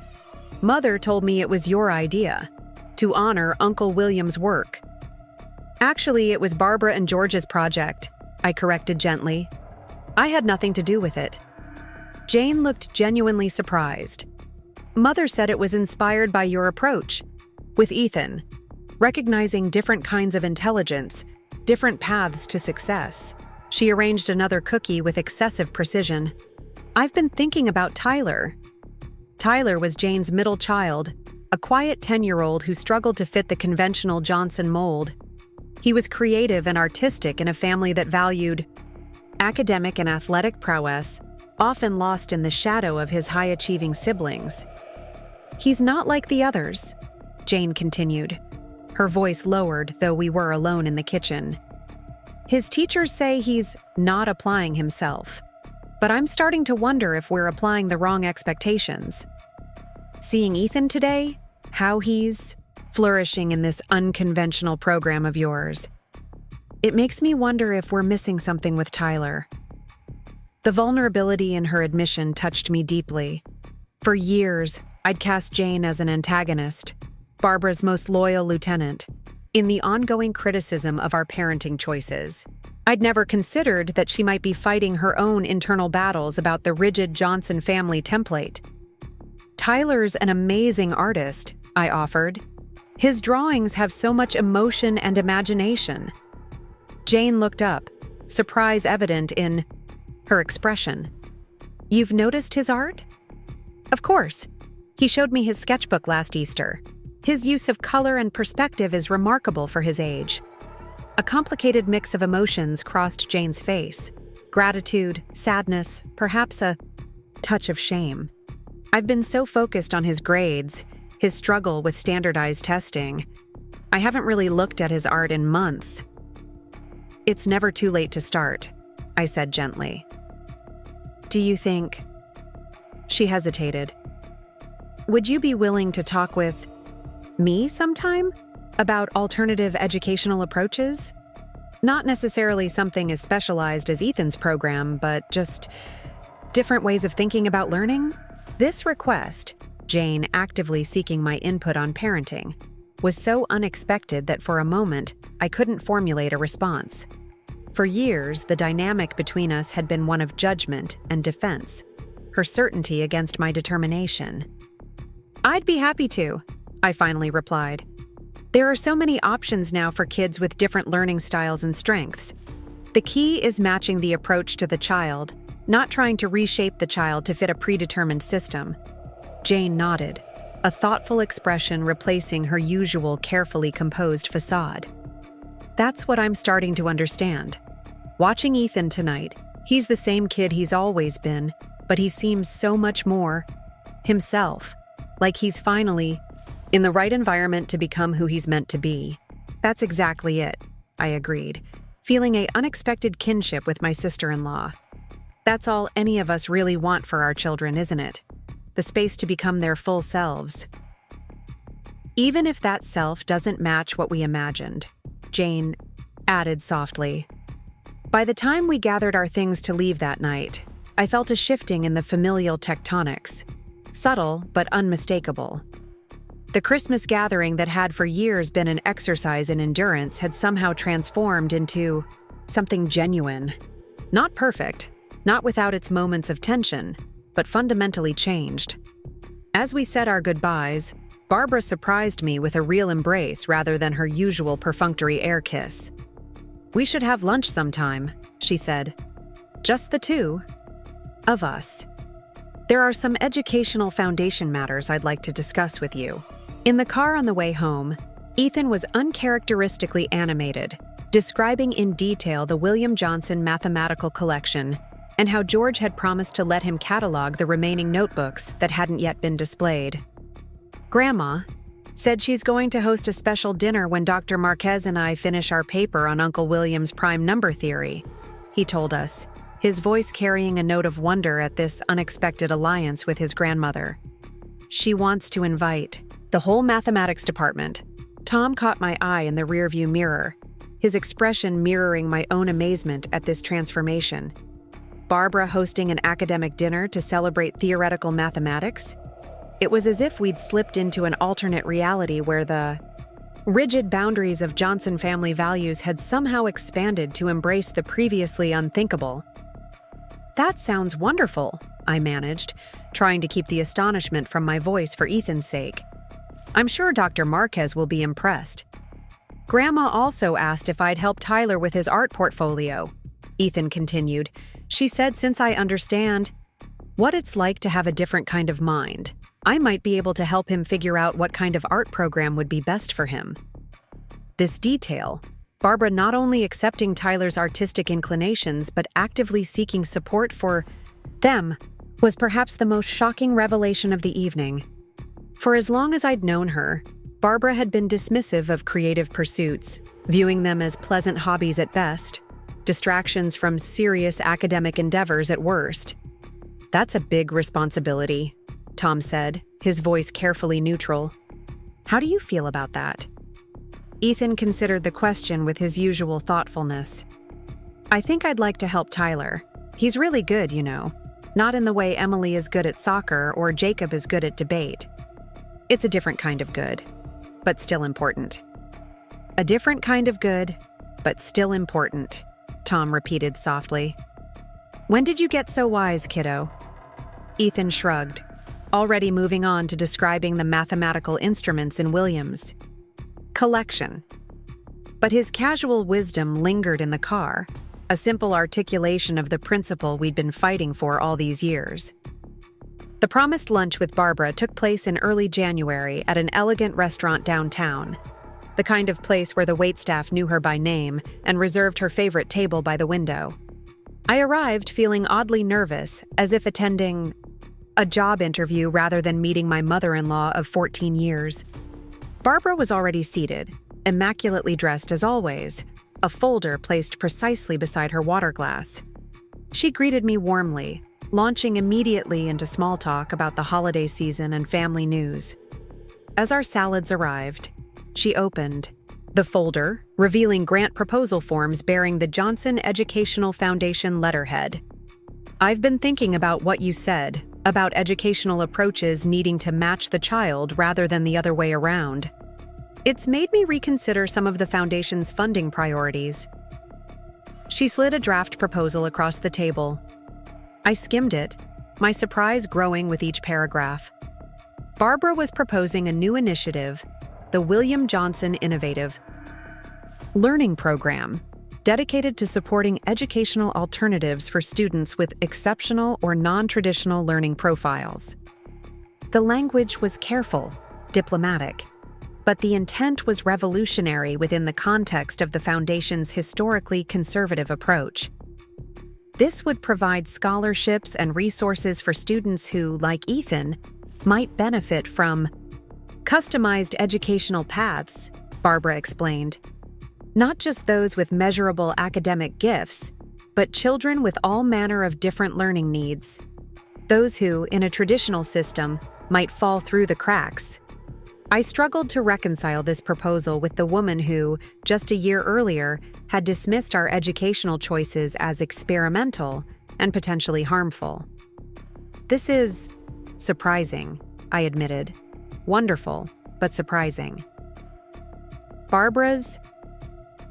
"Mother told me it was your idea, to honor Uncle William's work." "Actually, it was Barbara and George's project," I corrected gently. "I had nothing to do with it." Jane looked genuinely surprised. "Mother said it was inspired by your approach with Ethan, recognizing different kinds of intelligence, different paths to success." She arranged another cookie with excessive precision. "I've been thinking about Tyler." Tyler was Jane's middle child, a quiet 10-year-old who struggled to fit the conventional Johnson mold. He was creative and artistic in a family that valued academic and athletic prowess, often lost in the shadow of his high-achieving siblings. "He's not like the others," Jane continued. Her voice lowered, though we were alone in the kitchen. "His teachers say he's not applying himself, but I'm starting to wonder if we're applying the wrong expectations. Seeing Ethan today, how he's flourishing in this unconventional program of yours, it makes me wonder if we're missing something with Tyler." The vulnerability in her admission touched me deeply. For years, I'd cast Jane as an antagonist, Barbara's most loyal lieutenant, in the ongoing criticism of our parenting choices. I'd never considered that she might be fighting her own internal battles about the rigid Johnson family template. "Tyler's an amazing artist," I offered. "His drawings have so much emotion and imagination." Jane looked up, surprise evident in her expression. "You've noticed his art?" "Of course. He showed me his sketchbook last Easter. His use of color and perspective is remarkable for his age." A complicated mix of emotions crossed Jane's face. Gratitude, sadness, perhaps a touch of shame. "I've been so focused on his grades, his struggle with standardized testing. I haven't really looked at his art in months." "It's never too late to start," I said gently. "Do you think—" She hesitated. "Would you be willing to talk with me sometime about alternative educational approaches? Not necessarily something as specialized as Ethan's program, but just different ways of thinking about learning?" This request, Jane actively seeking my input on parenting, was so unexpected that for a moment I couldn't formulate a response. For years, the dynamic between us had been one of judgment and defense, her certainty against my determination. "I'd be happy to," I finally replied. "There are so many options now for kids with different learning styles and strengths. The key is matching the approach to the child, not trying to reshape the child to fit a predetermined system." Jane nodded, a thoughtful expression replacing her usual carefully composed facade. "That's what I'm starting to understand. Watching Ethan tonight, he's the same kid he's always been, but he seems so much more himself, like he's finally in the right environment to become who he's meant to be." "That's exactly it," I agreed, feeling an unexpected kinship with my sister-in-law. "That's all any of us really want for our children, isn't it? The space to become their full selves. Even if that self doesn't match what we imagined," Jane added softly. By the time we gathered our things to leave that night, I felt a shifting in the familial tectonics, subtle but unmistakable. The Christmas gathering that had for years been an exercise in endurance had somehow transformed into something genuine. Not perfect, not without its moments of tension, but fundamentally changed. As we said our goodbyes, Barbara surprised me with a real embrace rather than her usual perfunctory air kiss. "We should have lunch sometime," she said. "Just the two of us. There are some educational foundation matters I'd like to discuss with you." In the car on the way home, Ethan was uncharacteristically animated, describing in detail the William Johnson mathematical collection and how George had promised to let him catalog the remaining notebooks that hadn't yet been displayed. "Grandma said she's going to host a special dinner when Dr. Marquez and I finish our paper on Uncle William's prime number theory," he told us, his voice carrying a note of wonder at this unexpected alliance with his grandmother. "She wants to invite the whole mathematics department Tom caught my eye in the rearview mirror, his expression mirroring my own amazement at this transformation. Barbara hosting an academic dinner to celebrate theoretical mathematics? It was as if we'd slipped into an alternate reality where the rigid boundaries of Johnson family values had somehow expanded to embrace the previously unthinkable. "That sounds wonderful," I managed, trying to keep the astonishment from my voice for Ethan's sake. "I'm sure Dr. Marquez will be impressed." "Grandma also asked if I'd help Tyler with his art portfolio," Ethan continued. "She said since I understand what it's like to have a different kind of mind, I might be able to help him figure out what kind of art program would be best for him." This detail, Barbara not only accepting Tyler's artistic inclinations but actively seeking support for them, was perhaps the most shocking revelation of the evening. For as long as I'd known her, Barbara had been dismissive of creative pursuits, viewing them as pleasant hobbies at best, distractions from serious academic endeavors at worst. "That's a big responsibility," Tom said, his voice carefully neutral. "How do you feel about that?" Ethan considered the question with his usual thoughtfulness. "I think I'd like to help Tyler. He's really good, you know. Not in the way Emily is good at soccer or Jacob is good at debate. It's a different kind of good, but still important." "A different kind of good, but still important," Tom repeated softly. "When did you get so wise, kiddo?" Ethan shrugged, already moving on to describing the mathematical instruments in William's collection. But his casual wisdom lingered in the car, a simple articulation of the principle we'd been fighting for all these years. The promised lunch with Barbara took place in early January at an elegant restaurant downtown, the kind of place where the waitstaff knew her by name and reserved her favorite table by the window. I arrived feeling oddly nervous, as if attending a job interview rather than meeting my mother-in-law of 14 years. Barbara was already seated, immaculately dressed as always, a folder placed precisely beside her water glass. She greeted me warmly, launching immediately into small talk about the holiday season and family news. As our salads arrived, she opened the folder, revealing grant proposal forms bearing the Johnson Educational Foundation letterhead. "I've been thinking about what you said, about educational approaches needing to match the child rather than the other way around. It's made me reconsider some of the foundation's funding priorities." She slid a draft proposal across the table. I skimmed it, my surprise growing with each paragraph. Barbara was proposing a new initiative, the William Johnson Innovative Learning Program, dedicated to supporting educational alternatives for students with exceptional or non-traditional learning profiles. The language was careful, diplomatic, but the intent was revolutionary within the context of the Foundation's historically conservative approach. This would provide scholarships and resources for students who, like Ethan, might benefit from customized educational paths, Barbara explained. Not just those with measurable academic gifts, but children with all manner of different learning needs. Those who, in a traditional system, might fall through the cracks. I struggled to reconcile this proposal with the woman who, just a year earlier, had dismissed our educational choices as experimental and potentially harmful. "This is surprising," I admitted. "Wonderful, but surprising." Barbara's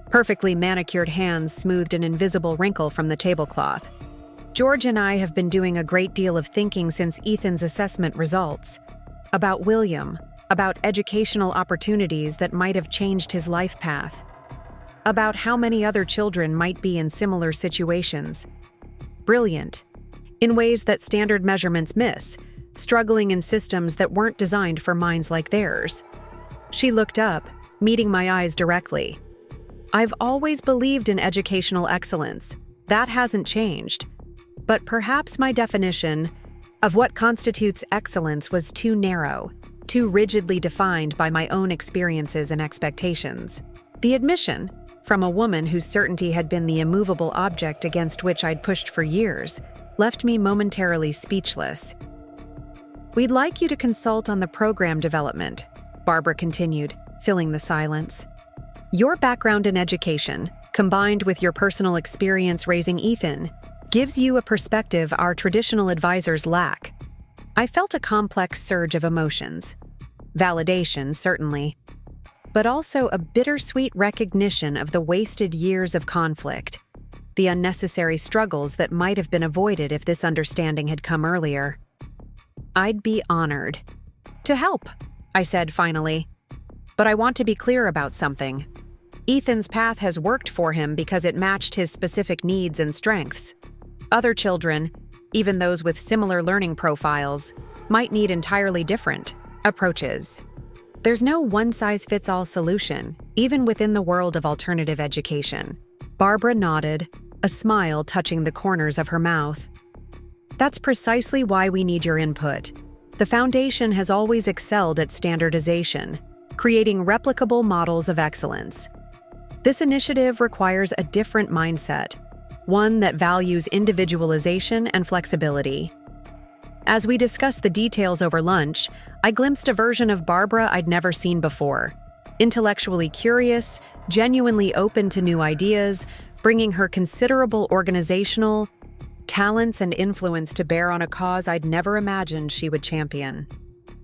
perfectly manicured hands smoothed an invisible wrinkle from the tablecloth. "George and I have been doing a great deal of thinking since Ethan's assessment results. About William, about educational opportunities that might have changed his life path. About how many other children might be in similar situations. Brilliant, in ways that standard measurements miss, struggling in systems that weren't designed for minds like theirs." She looked up, meeting my eyes directly. "I've always believed in educational excellence. That hasn't changed. But perhaps my definition of what constitutes excellence was too narrow, too rigidly defined by my own experiences and expectations." The admission, from a woman whose certainty had been the immovable object against which I'd pushed for years, left me momentarily speechless. "We'd like you to consult on the program development," Barbara continued. filling the silence. Your background in education, combined with your personal experience raising Ethan, gives you a perspective our traditional advisors lack. I felt a complex surge of emotions. Validation, certainly, but also a bittersweet recognition of the wasted years of conflict, the unnecessary struggles that might have been avoided if this understanding had come earlier. I'd be honored to help, I said finally. But I want to be clear about something. Ethan's path has worked for him because it matched his specific needs and strengths. Other children, even those with similar learning profiles, might need entirely different approaches. There's no one-size-fits-all solution, even within the world of alternative education. Barbara nodded, a smile touching the corners of her mouth. That's precisely why we need your input. The Foundation has always excelled at standardization, creating replicable models of excellence. This initiative requires a different mindset, one that values individualization and flexibility. As we discussed the details over lunch, I glimpsed a version of Barbara I'd never seen before. Intellectually curious, genuinely open to new ideas, bringing her considerable organizational talents and influence to bear on a cause I'd never imagined she would champion.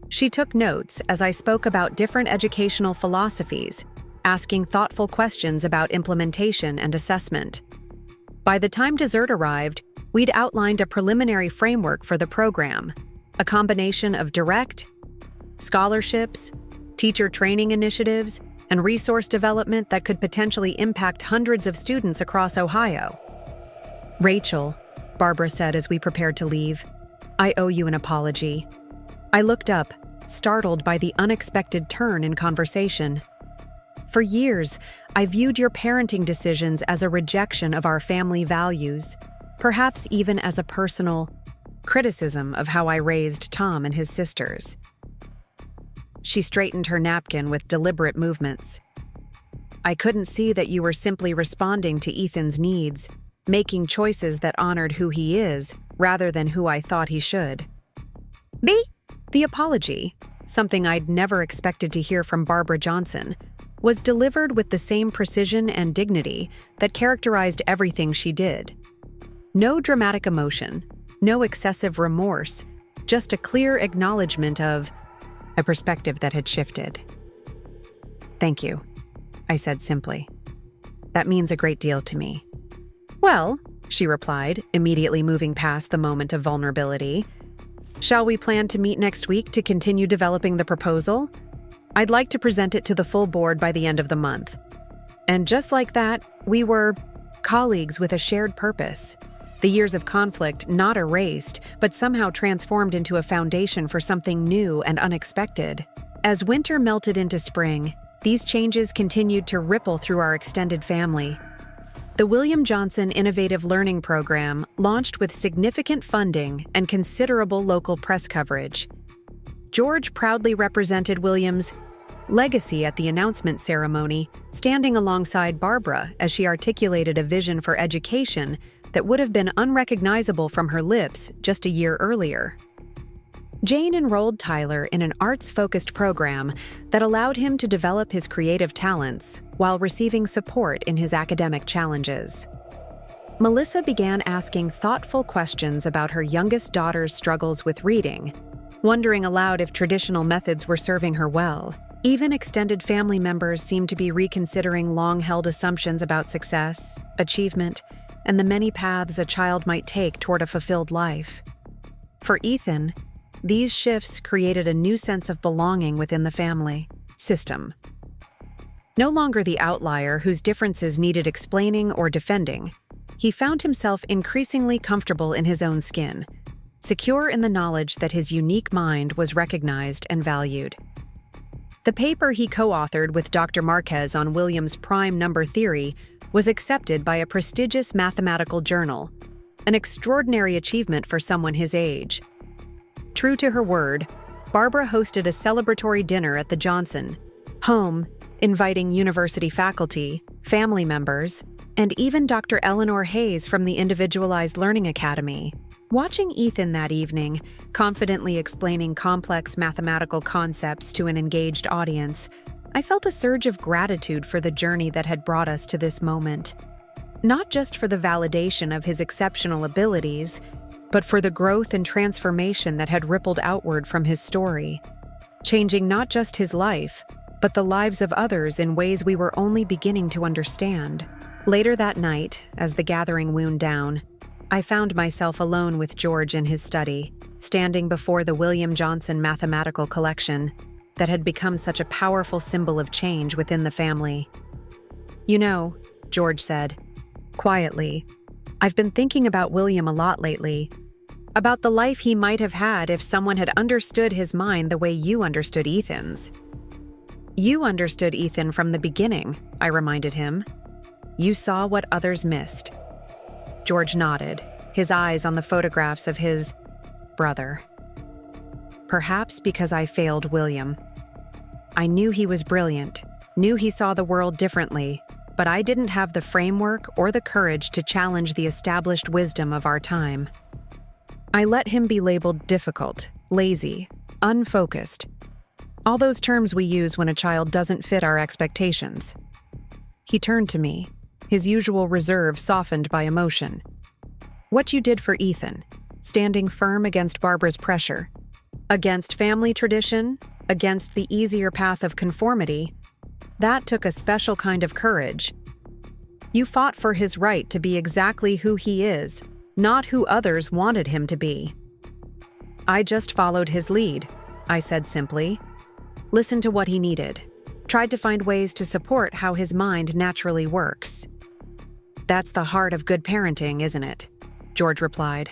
She took notes as I spoke about different educational philosophies, asking thoughtful questions about implementation and assessment. By the time dessert arrived, we'd outlined a preliminary framework for the program, a combination of direct, scholarships, teacher training initiatives, and resource development that could potentially impact hundreds of students across Ohio. "Rachel," Barbara said as we prepared to leave, "I owe you an apology." I looked up, startled by the unexpected turn in conversation. For years, I viewed your parenting decisions as a rejection of our family values, perhaps even as a personal criticism of how I raised Tom and his sisters. She straightened her napkin with deliberate movements. I couldn't see that you were simply responding to Ethan's needs, making choices that honored who he is rather than who I thought he should. The apology, something I'd never expected to hear from Barbara Johnson, was delivered with the same precision and dignity that characterized everything she did. No dramatic emotion, no excessive remorse, just a clear acknowledgement of a perspective that had shifted. "Thank you," I said simply. "That means a great deal to me." "Well," she replied, immediately moving past the moment of vulnerability, "shall we plan to meet next week to continue developing the proposal? I'd like to present it to the full board by the end of the month." And just like that, we were colleagues with a shared purpose. The years of conflict not erased, but somehow transformed into a foundation for something new and unexpected. As winter melted into spring, these changes continued to ripple through our extended family. The William Johnson Innovative Learning Program launched with significant funding and considerable local press coverage. George proudly represented William's legacy at the announcement ceremony, standing alongside Barbara as she articulated a vision for education that would have been unrecognizable from her lips just a year earlier. Jane enrolled Tyler in an arts-focused program that allowed him to develop his creative talents while receiving support in his academic challenges. Melissa began asking thoughtful questions about her youngest daughter's struggles with reading, wondering aloud if traditional methods were serving her well. Even extended family members seemed to be reconsidering long-held assumptions about success, achievement, and the many paths a child might take toward a fulfilled life. For Ethan, these shifts created a new sense of belonging within the family system. No longer the outlier whose differences needed explaining or defending, he found himself increasingly comfortable in his own skin, secure in the knowledge that his unique mind was recognized and valued. The paper he co-authored with Dr. Marquez on William's prime number theory was accepted by a prestigious mathematical journal, an extraordinary achievement for someone his age. True to her word, Barbara hosted a celebratory dinner at the Johnson home, inviting university faculty, family members, and even Dr. Eleanor Hayes from the Individualized Learning Academy. Watching Ethan that evening, confidently explaining complex mathematical concepts to an engaged audience, I felt a surge of gratitude for the journey that had brought us to this moment. Not just for the validation of his exceptional abilities, but for the growth and transformation that had rippled outward from his story, changing not just his life, but the lives of others in ways we were only beginning to understand. Later that night, as the gathering wound down, I found myself alone with George in his study, standing before the William Johnson mathematical collection that had become such a powerful symbol of change within the family. "You know," George said, quietly, "I've been thinking about William a lot lately, about the life he might have had if someone had understood his mind the way you understood Ethan's." "You understood Ethan from the beginning," I reminded him. "You saw what others missed." George nodded, his eyes on the photographs of his brother. "Perhaps because I failed William. I knew he was brilliant, knew he saw the world differently, but I didn't have the framework or the courage to challenge the established wisdom of our time. I let him be labeled difficult, lazy, unfocused. All those terms we use when a child doesn't fit our expectations." He turned to me, his usual reserve softened by emotion. "What you did for Ethan, standing firm against Barbara's pressure, against family tradition, against the easier path of conformity, that took a special kind of courage. You fought for his right to be exactly who he is, not who others wanted him to be." "I just followed his lead," I said simply. "Listened to what he needed, tried to find ways to support how his mind naturally works." "That's the heart of good parenting, isn't it?" George replied.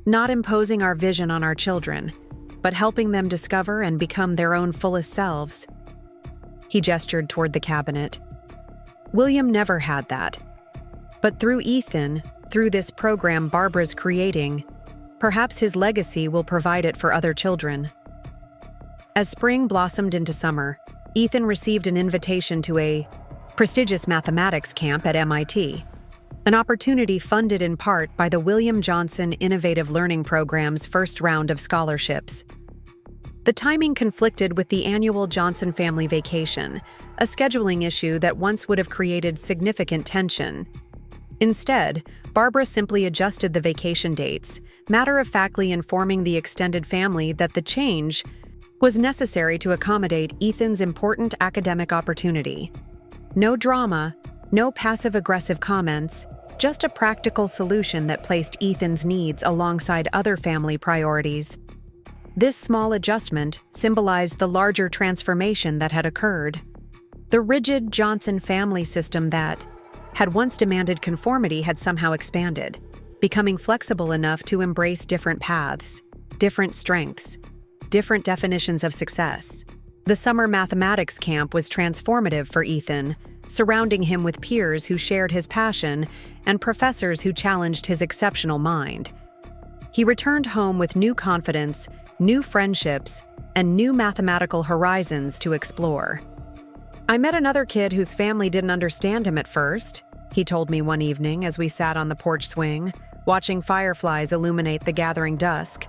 "Not imposing our vision on our children, but helping them discover and become their own fullest selves." He gestured toward the cabinet. "William never had that. But through Ethan, through this program Barbara's creating, perhaps his legacy will provide it for other children." As spring blossomed into summer, Ethan received an invitation to a prestigious mathematics camp at MIT, an opportunity funded in part by the William Johnson Innovative Learning Program's first round of scholarships. The timing conflicted with the annual Johnson family vacation, a scheduling issue that once would have created significant tension. Instead, Barbara simply adjusted the vacation dates, matter-of-factly informing the extended family that the change was necessary to accommodate Ethan's important academic opportunity. No drama, no passive-aggressive comments, just a practical solution that placed Ethan's needs alongside other family priorities. This small adjustment symbolized the larger transformation that had occurred. The rigid Johnson family system that had once demanded conformity had somehow expanded, becoming flexible enough to embrace different paths, different strengths, different definitions of success. The summer mathematics camp was transformative for Ethan, surrounding him with peers who shared his passion and professors who challenged his exceptional mind. He returned home with new confidence, new friendships, and new mathematical horizons to explore. "I met another kid whose family didn't understand him at first," he told me one evening as we sat on the porch swing, watching fireflies illuminate the gathering dusk.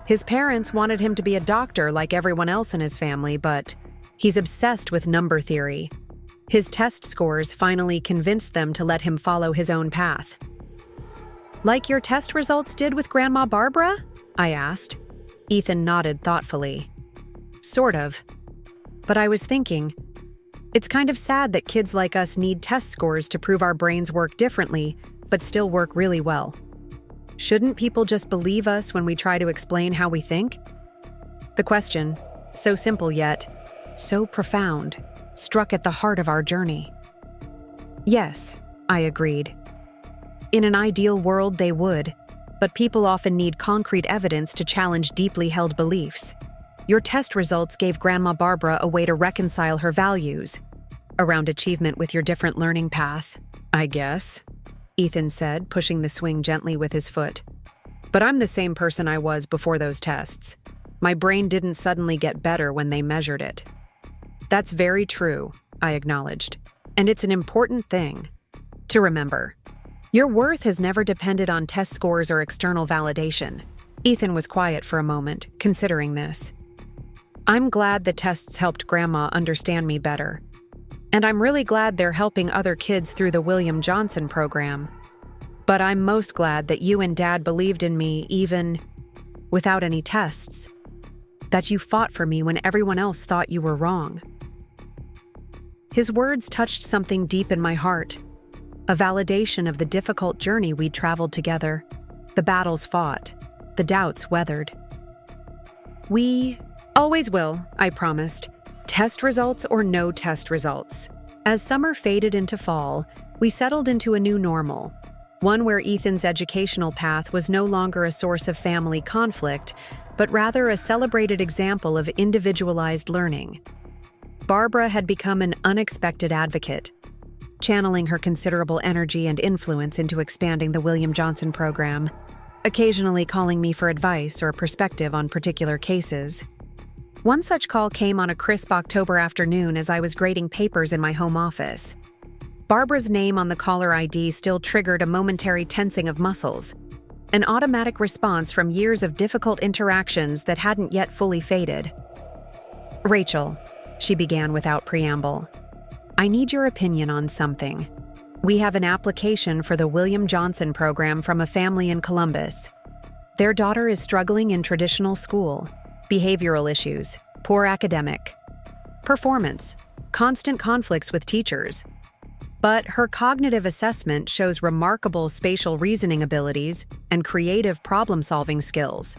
"His parents wanted him to be a doctor like everyone else in his family, but he's obsessed with number theory. His test scores finally convinced them to let him follow his own path." "Like your test results did with Grandma Barbara?" I asked. Ethan nodded thoughtfully. "Sort of. But I was thinking, it's kind of sad that kids like us need test scores to prove our brains work differently, but still work really well. Shouldn't people just believe us when we try to explain how we think?" The question, so simple yet so profound, struck at the heart of our journey. "Yes," I agreed. "In an ideal world, they would, but people often need concrete evidence to challenge deeply held beliefs. Your test results gave Grandma Barbara a way to reconcile her values around achievement with your different learning path, I guess," Ethan said, pushing the swing gently with his foot. "But I'm the same person I was before those tests. My brain didn't suddenly get better when they measured it." "That's very true," I acknowledged. "And it's an important thing to remember. Your worth has never depended on test scores or external validation." Ethan was quiet for a moment, considering this. I'm glad the tests helped Grandma understand me better. And I'm really glad they're helping other kids through the William Johnson program. But I'm most glad that you and Dad believed in me even without any tests. That you fought for me when everyone else thought you were wrong. His words touched something deep in my heart, a validation of the difficult journey we'd traveled together, the battles fought, the doubts weathered. We always will, I promised, test results or no test results. As summer faded into fall, we settled into a new normal, one where Ethan's educational path was no longer a source of family conflict, but rather a celebrated example of individualized learning. Barbara had become an unexpected advocate, channeling her considerable energy and influence into expanding the William Johnson program, occasionally calling me for advice or perspective on particular cases. One such call came on a crisp October afternoon as I was grading papers in my home office. Barbara's name on the caller ID still triggered a momentary tensing of muscles, an automatic response from years of difficult interactions that hadn't yet fully faded. "Rachel," she began without preamble, "I need your opinion on something. We have an application for the William Johnson program from a family in Columbus. Their daughter is struggling in traditional school, behavioral issues, poor academic performance, constant conflicts with teachers. But her cognitive assessment shows remarkable spatial reasoning abilities and creative problem-solving skills.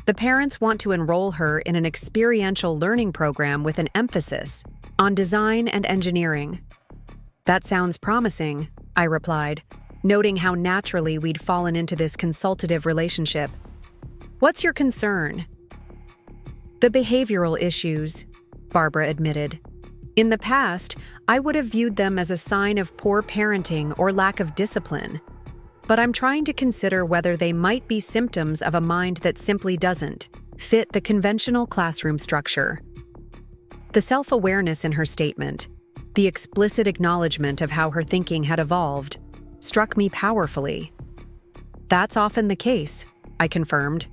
The parents want to enroll her in an experiential learning program with an emphasis on design and engineering." "That sounds promising," I replied, noting how naturally we'd fallen into this consultative relationship. "What's your concern?" "The behavioral issues," Barbara admitted. "In the past, I would have viewed them as a sign of poor parenting or lack of discipline. But I'm trying to consider whether they might be symptoms of a mind that simply doesn't fit the conventional classroom structure." The self-awareness in her statement, the explicit acknowledgement of how her thinking had evolved, struck me powerfully. "That's often the case," I confirmed.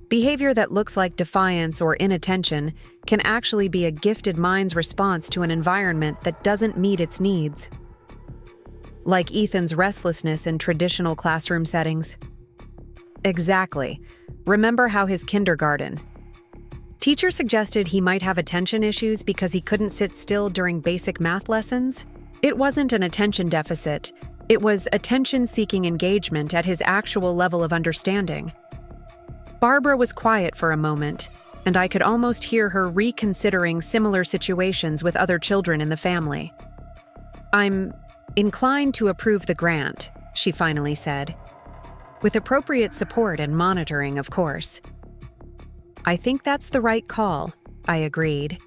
"Behavior that looks like defiance or inattention can actually be a gifted mind's response to an environment that doesn't meet its needs." "Like Ethan's restlessness in traditional classroom settings?" "Exactly. Remember how his kindergarten teacher suggested he might have attention issues because he couldn't sit still during basic math lessons? It wasn't an attention deficit. It was attention-seeking engagement at his actual level of understanding." Barbara was quiet for a moment, and I could almost hear her reconsidering similar situations with other children in the family. "I'm inclined to approve the grant," she finally said. "With appropriate support and monitoring, of course." "I think that's the right call," I agreed.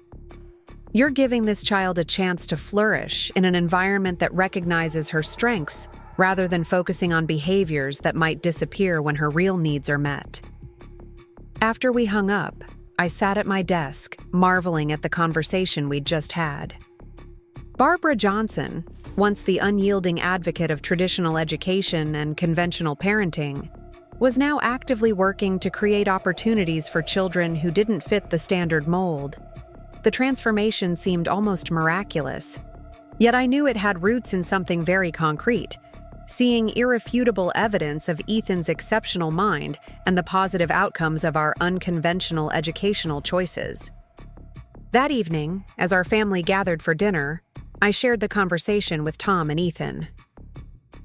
"You're giving this child a chance to flourish in an environment that recognizes her strengths rather than focusing on behaviors that might disappear when her real needs are met." After we hung up, I sat at my desk, marveling at the conversation we'd just had. Barbara Johnson, once the unyielding advocate of traditional education and conventional parenting, was now actively working to create opportunities for children who didn't fit the standard mold. The transformation seemed almost miraculous, yet I knew it had roots in something very concrete, seeing irrefutable evidence of Ethan's exceptional mind and the positive outcomes of our unconventional educational choices. That evening, as our family gathered for dinner, I shared the conversation with Tom and Ethan.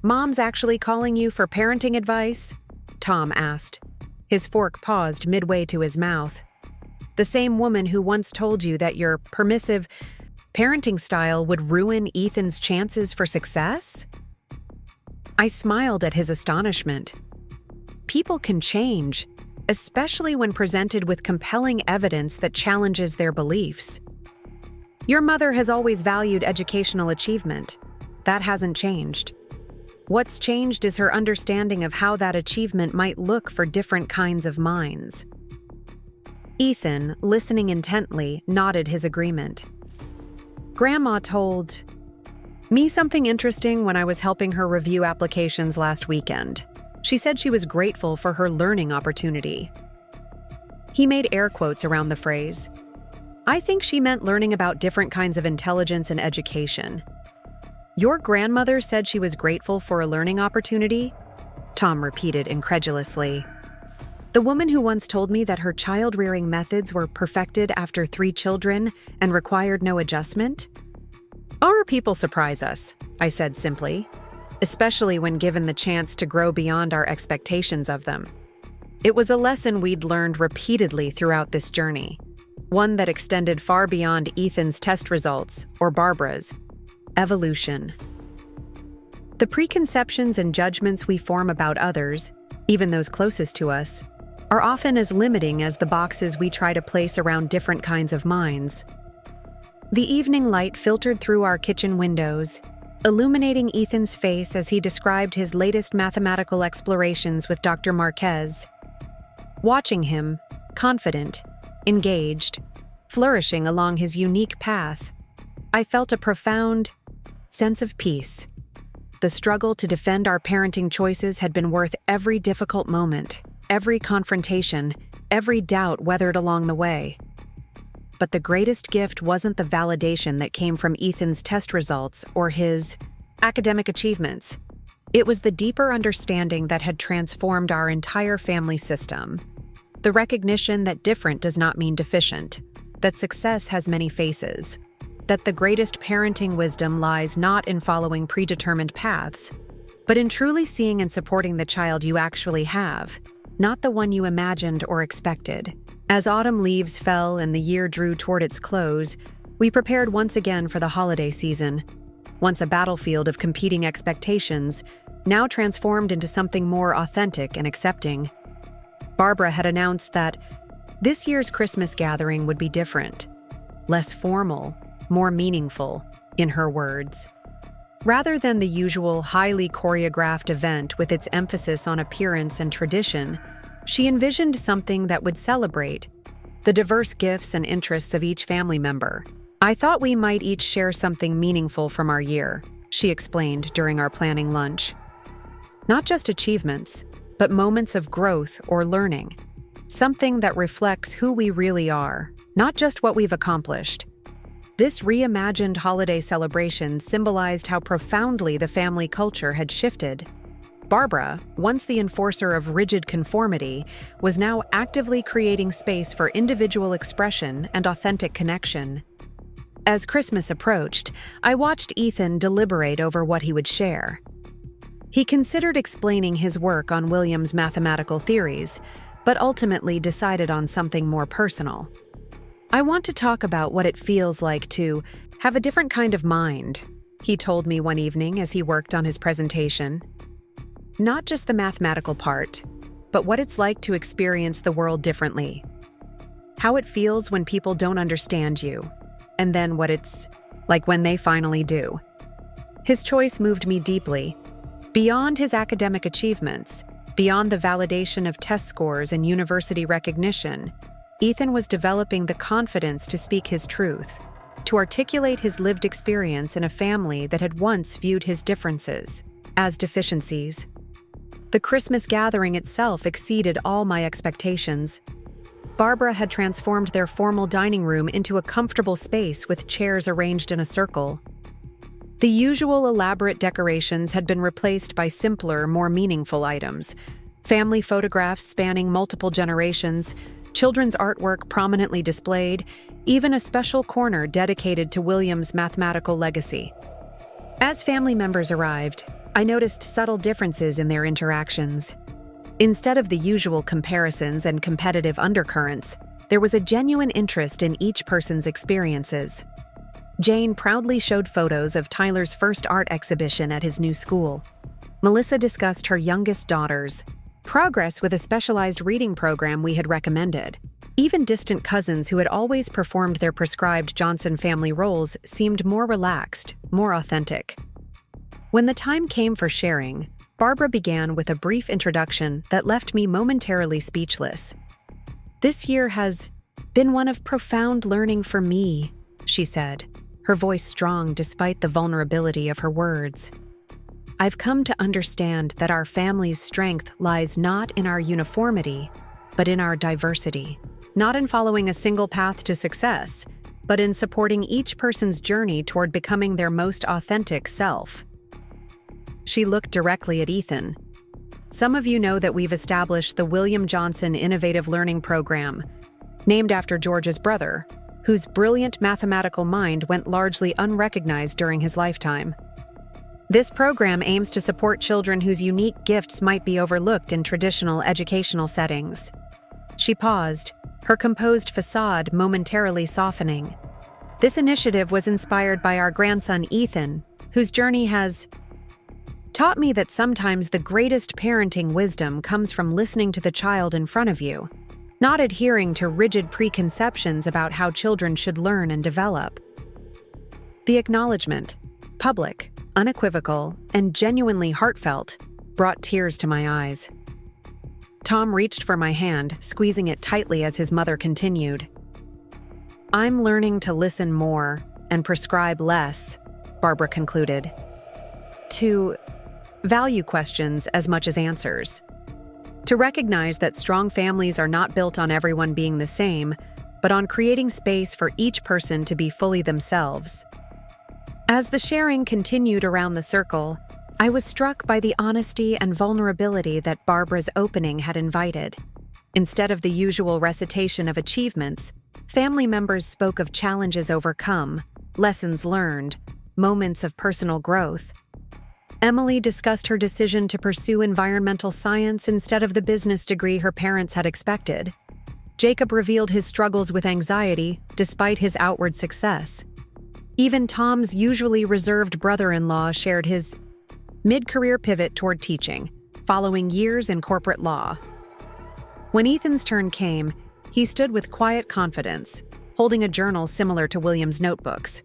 "Mom's actually calling you for parenting advice?" Tom asked. His fork paused midway to his mouth. "The same woman who once told you that your permissive parenting style would ruin Ethan's chances for success?" I smiled at his astonishment. People can change, especially when presented with compelling evidence that challenges their beliefs. Your mother has always valued educational achievement. That hasn't changed. What's changed is her understanding of how that achievement might look for different kinds of minds. Ethan, listening intently, nodded his agreement. "Grandma told me something interesting when I was helping her review applications last weekend. She said she was grateful for her learning opportunity." He made air quotes around the phrase, I think she meant learning about different kinds of intelligence and education. Your grandmother said she was grateful for a learning opportunity? Tom repeated incredulously. The woman who once told me that her child-rearing methods were perfected after 3 children and required no adjustment? Our people surprise us, I said simply, especially when given the chance to grow beyond our expectations of them. It was a lesson we'd learned repeatedly throughout this journey, one that extended far beyond Ethan's test results or Barbara's. Evolution. The preconceptions and judgments we form about others, even those closest to us, are often as limiting as the boxes we try to place around different kinds of minds. The evening light filtered through our kitchen windows, illuminating Ethan's face as he described his latest mathematical explorations with Dr. Marquez. Watching him, confident, engaged, flourishing along his unique path, I felt a profound sense of peace. The struggle to defend our parenting choices had been worth every difficult moment, every confrontation, every doubt weathered along the way. But the greatest gift wasn't the validation that came from Ethan's test results or his academic achievements. It was the deeper understanding that had transformed our entire family system. The recognition that different does not mean deficient, that success has many faces, that the greatest parenting wisdom lies not in following predetermined paths, but in truly seeing and supporting the child you actually have, not the one you imagined or expected. As autumn leaves fell and the year drew toward its close, we prepared once again for the holiday season. Once a battlefield of competing expectations, now transformed into something more authentic and accepting. Barbara had announced that this year's Christmas gathering would be different, less formal, more meaningful, in her words. Rather than the usual highly choreographed event with its emphasis on appearance and tradition, she envisioned something that would celebrate the diverse gifts and interests of each family member. I thought we might each share something meaningful from our year, she explained during our planning lunch. Not just achievements, but moments of growth or learning. Something that reflects who we really are, not just what we've accomplished. This reimagined holiday celebration symbolized how profoundly the family culture had shifted. Barbara, once the enforcer of rigid conformity, was now actively creating space for individual expression and authentic connection. As Christmas approached, I watched Ethan deliberate over what he would share. He considered explaining his work on William's mathematical theories, but ultimately decided on something more personal. I want to talk about what it feels like to have a different kind of mind, he told me one evening as he worked on his presentation. Not just the mathematical part, but what it's like to experience the world differently. How it feels when people don't understand you, and then what it's like when they finally do. His choice moved me deeply. Beyond his academic achievements, beyond the validation of test scores and university recognition, Ethan was developing the confidence to speak his truth, to articulate his lived experience in a family that had once viewed his differences as deficiencies. The Christmas gathering itself exceeded all my expectations. Barbara had transformed their formal dining room into a comfortable space with chairs arranged in a circle. The usual elaborate decorations had been replaced by simpler, more meaningful items. Family photographs spanning multiple generations, children's artwork prominently displayed, even a special corner dedicated to William's mathematical legacy. As family members arrived, I noticed subtle differences in their interactions. Instead of the usual comparisons and competitive undercurrents, there was a genuine interest in each person's experiences. Jane proudly showed photos of Tyler's first art exhibition at his new school. Melissa discussed her youngest daughter's progress with a specialized reading program we had recommended. Even distant cousins who had always performed their prescribed Johnson family roles seemed more relaxed, more authentic. When the time came for sharing, Barbara began with a brief introduction that left me momentarily speechless. "This year has been one of profound learning for me," she said, her voice strong despite the vulnerability of her words. "I've come to understand that our family's strength lies not in our uniformity, but in our diversity. not in following a single path to success, but in supporting each person's journey toward becoming their most authentic self. She looked directly at Ethan. Some of you know that we've established the William Johnson Innovative Learning Program, named after George's brother, whose brilliant mathematical mind went largely unrecognized during his lifetime. This program aims to support children whose unique gifts might be overlooked in traditional educational settings. She paused, her composed facade momentarily softening. This initiative was inspired by our grandson Ethan, whose journey has taught me that sometimes the greatest parenting wisdom comes from listening to the child in front of you, not adhering to rigid preconceptions about how children should learn and develop. The acknowledgement, public, unequivocal, and genuinely heartfelt, brought tears to my eyes. Tom reached for my hand, squeezing it tightly as his mother continued. "I'm learning to listen more and prescribe less," Barbara concluded. "To value questions as much as answers. To recognize that strong families are not built on everyone being the same, but on creating space for each person to be fully themselves." As the sharing continued around the circle, I was struck by the honesty and vulnerability that Barbara's opening had invited. Instead of the usual recitation of achievements, family members spoke of challenges overcome, lessons learned, moments of personal growth. Emily discussed her decision to pursue environmental science instead of the business degree her parents had expected. Jacob revealed his struggles with anxiety despite his outward success. Even Tom's usually reserved brother-in-law shared his mid-career pivot toward teaching, following years in corporate law. When Ethan's turn came, he stood with quiet confidence, holding a journal similar to William's notebooks.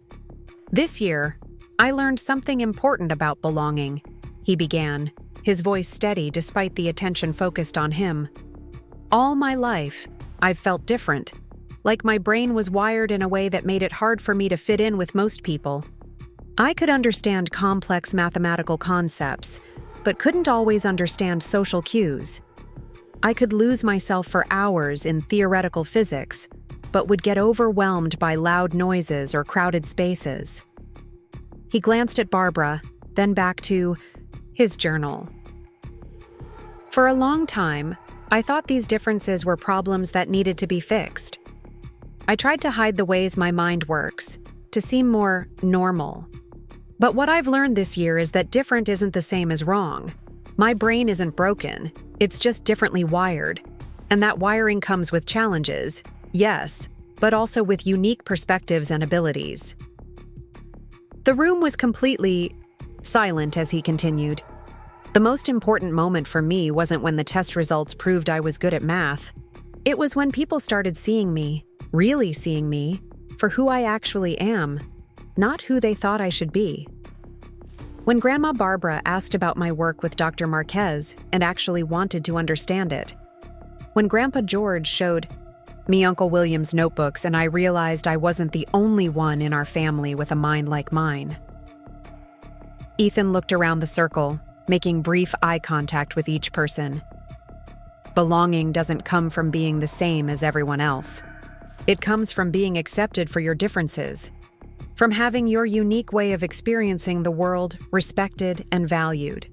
"This year, I learned something important about belonging," he began, his voice steady despite the attention focused on him. "All my life, I've felt different, like my brain was wired in a way that made it hard for me to fit in with most people. I could understand complex mathematical concepts, but couldn't always understand social cues. I could lose myself for hours in theoretical physics, but would get overwhelmed by loud noises or crowded spaces." He glanced at Barbara, then back to his journal. "For a long time, I thought these differences were problems that needed to be fixed. I tried to hide the ways my mind works, to seem more normal. But what I've learned this year is that different isn't the same as wrong. My brain isn't broken, it's just differently wired. And that wiring comes with challenges, yes, but also with unique perspectives and abilities." The room was completely silent as he continued. "The most important moment for me wasn't when the test results proved I was good at math. It was when people started seeing me, really seeing me, for who I actually am, not who they thought I should be. When Grandma Barbara asked about my work with Dr. Marquez and actually wanted to understand it. When Grandpa George showed me Uncle William's notebooks and I realized I wasn't the only one in our family with a mind like mine." Ethan looked around the circle, making brief eye contact with each person. "Belonging doesn't come from being the same as everyone else. It comes from being accepted for your differences, from having your unique way of experiencing the world respected and valued."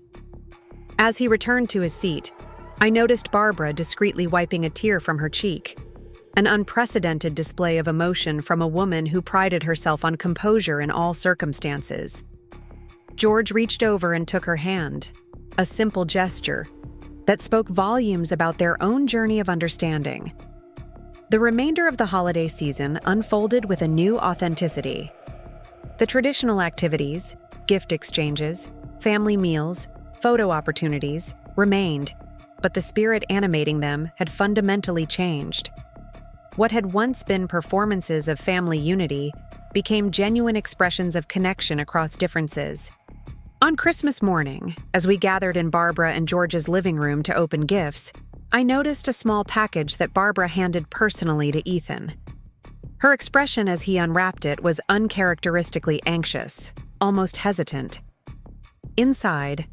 As he returned to his seat, I noticed Barbara discreetly wiping a tear from her cheek, an unprecedented display of emotion from a woman who prided herself on composure in all circumstances. George reached over and took her hand, a simple gesture that spoke volumes about their own journey of understanding. The remainder of the holiday season unfolded with a new authenticity. The traditional activities, gift exchanges, family meals, photo opportunities remained, but the spirit animating them had fundamentally changed. What had once been performances of family unity became genuine expressions of connection across differences. On Christmas morning, as we gathered in Barbara and George's living room to open gifts, I noticed a small package that Barbara handed personally to Ethan. Her expression as he unwrapped it was uncharacteristically anxious, almost hesitant. Inside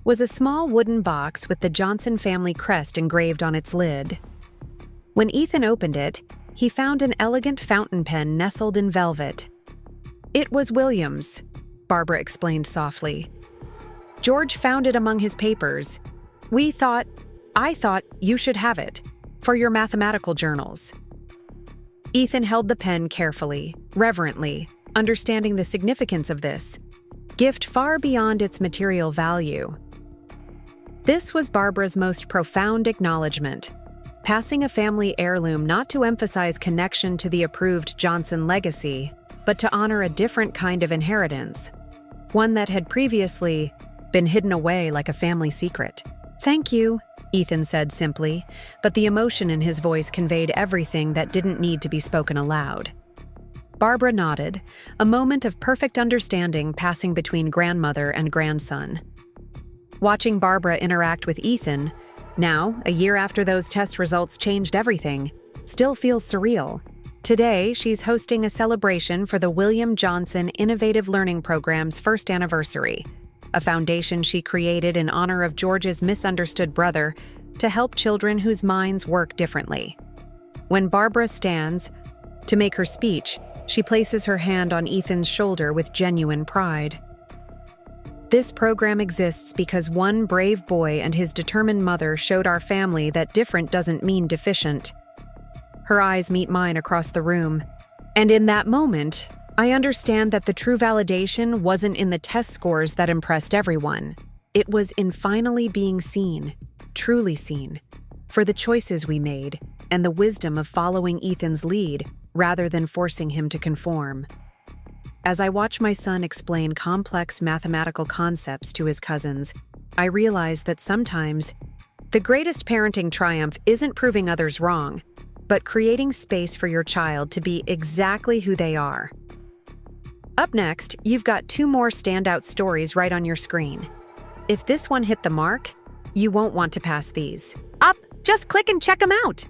was a small wooden box with the Johnson family crest engraved on its lid. When Ethan opened it, he found an elegant fountain pen nestled in velvet. "It was William's," Barbara explained softly. "George found it among his papers. I thought you should have it, for your mathematical journals." Ethan held the pen carefully, reverently, understanding the significance of this gift far beyond its material value. This was Barbara's most profound acknowledgement, passing a family heirloom not to emphasize connection to the approved Johnson legacy, but to honor a different kind of inheritance, one that had previously been hidden away like a family secret. "Thank you," Ethan said simply, but the emotion in his voice conveyed everything that didn't need to be spoken aloud. Barbara nodded, a moment of perfect understanding passing between grandmother and grandson. Watching Barbara interact with Ethan, now, a year after those test results changed everything, still feels surreal. Today, she's hosting a celebration for the William Johnson Innovative Learning Program's first anniversary, a foundation she created in honor of George's misunderstood brother to help children whose minds work differently. When Barbara stands to make her speech, she places her hand on Ethan's shoulder with genuine pride. "This program exists because one brave boy and his determined mother showed our family that different doesn't mean deficient." Her eyes meet mine across the room, and in that moment, I understand that the true validation wasn't in the test scores that impressed everyone. It was in finally being seen, truly seen, for the choices we made and the wisdom of following Ethan's lead rather than forcing him to conform. As I watch my son explain complex mathematical concepts to his cousins, I realize that sometimes the greatest parenting triumph isn't proving others wrong, but creating space for your child to be exactly who they are. Up next, you've got 2 more standout stories right on your screen. If this one hit the mark, you won't want to pass these. Just click and check them out!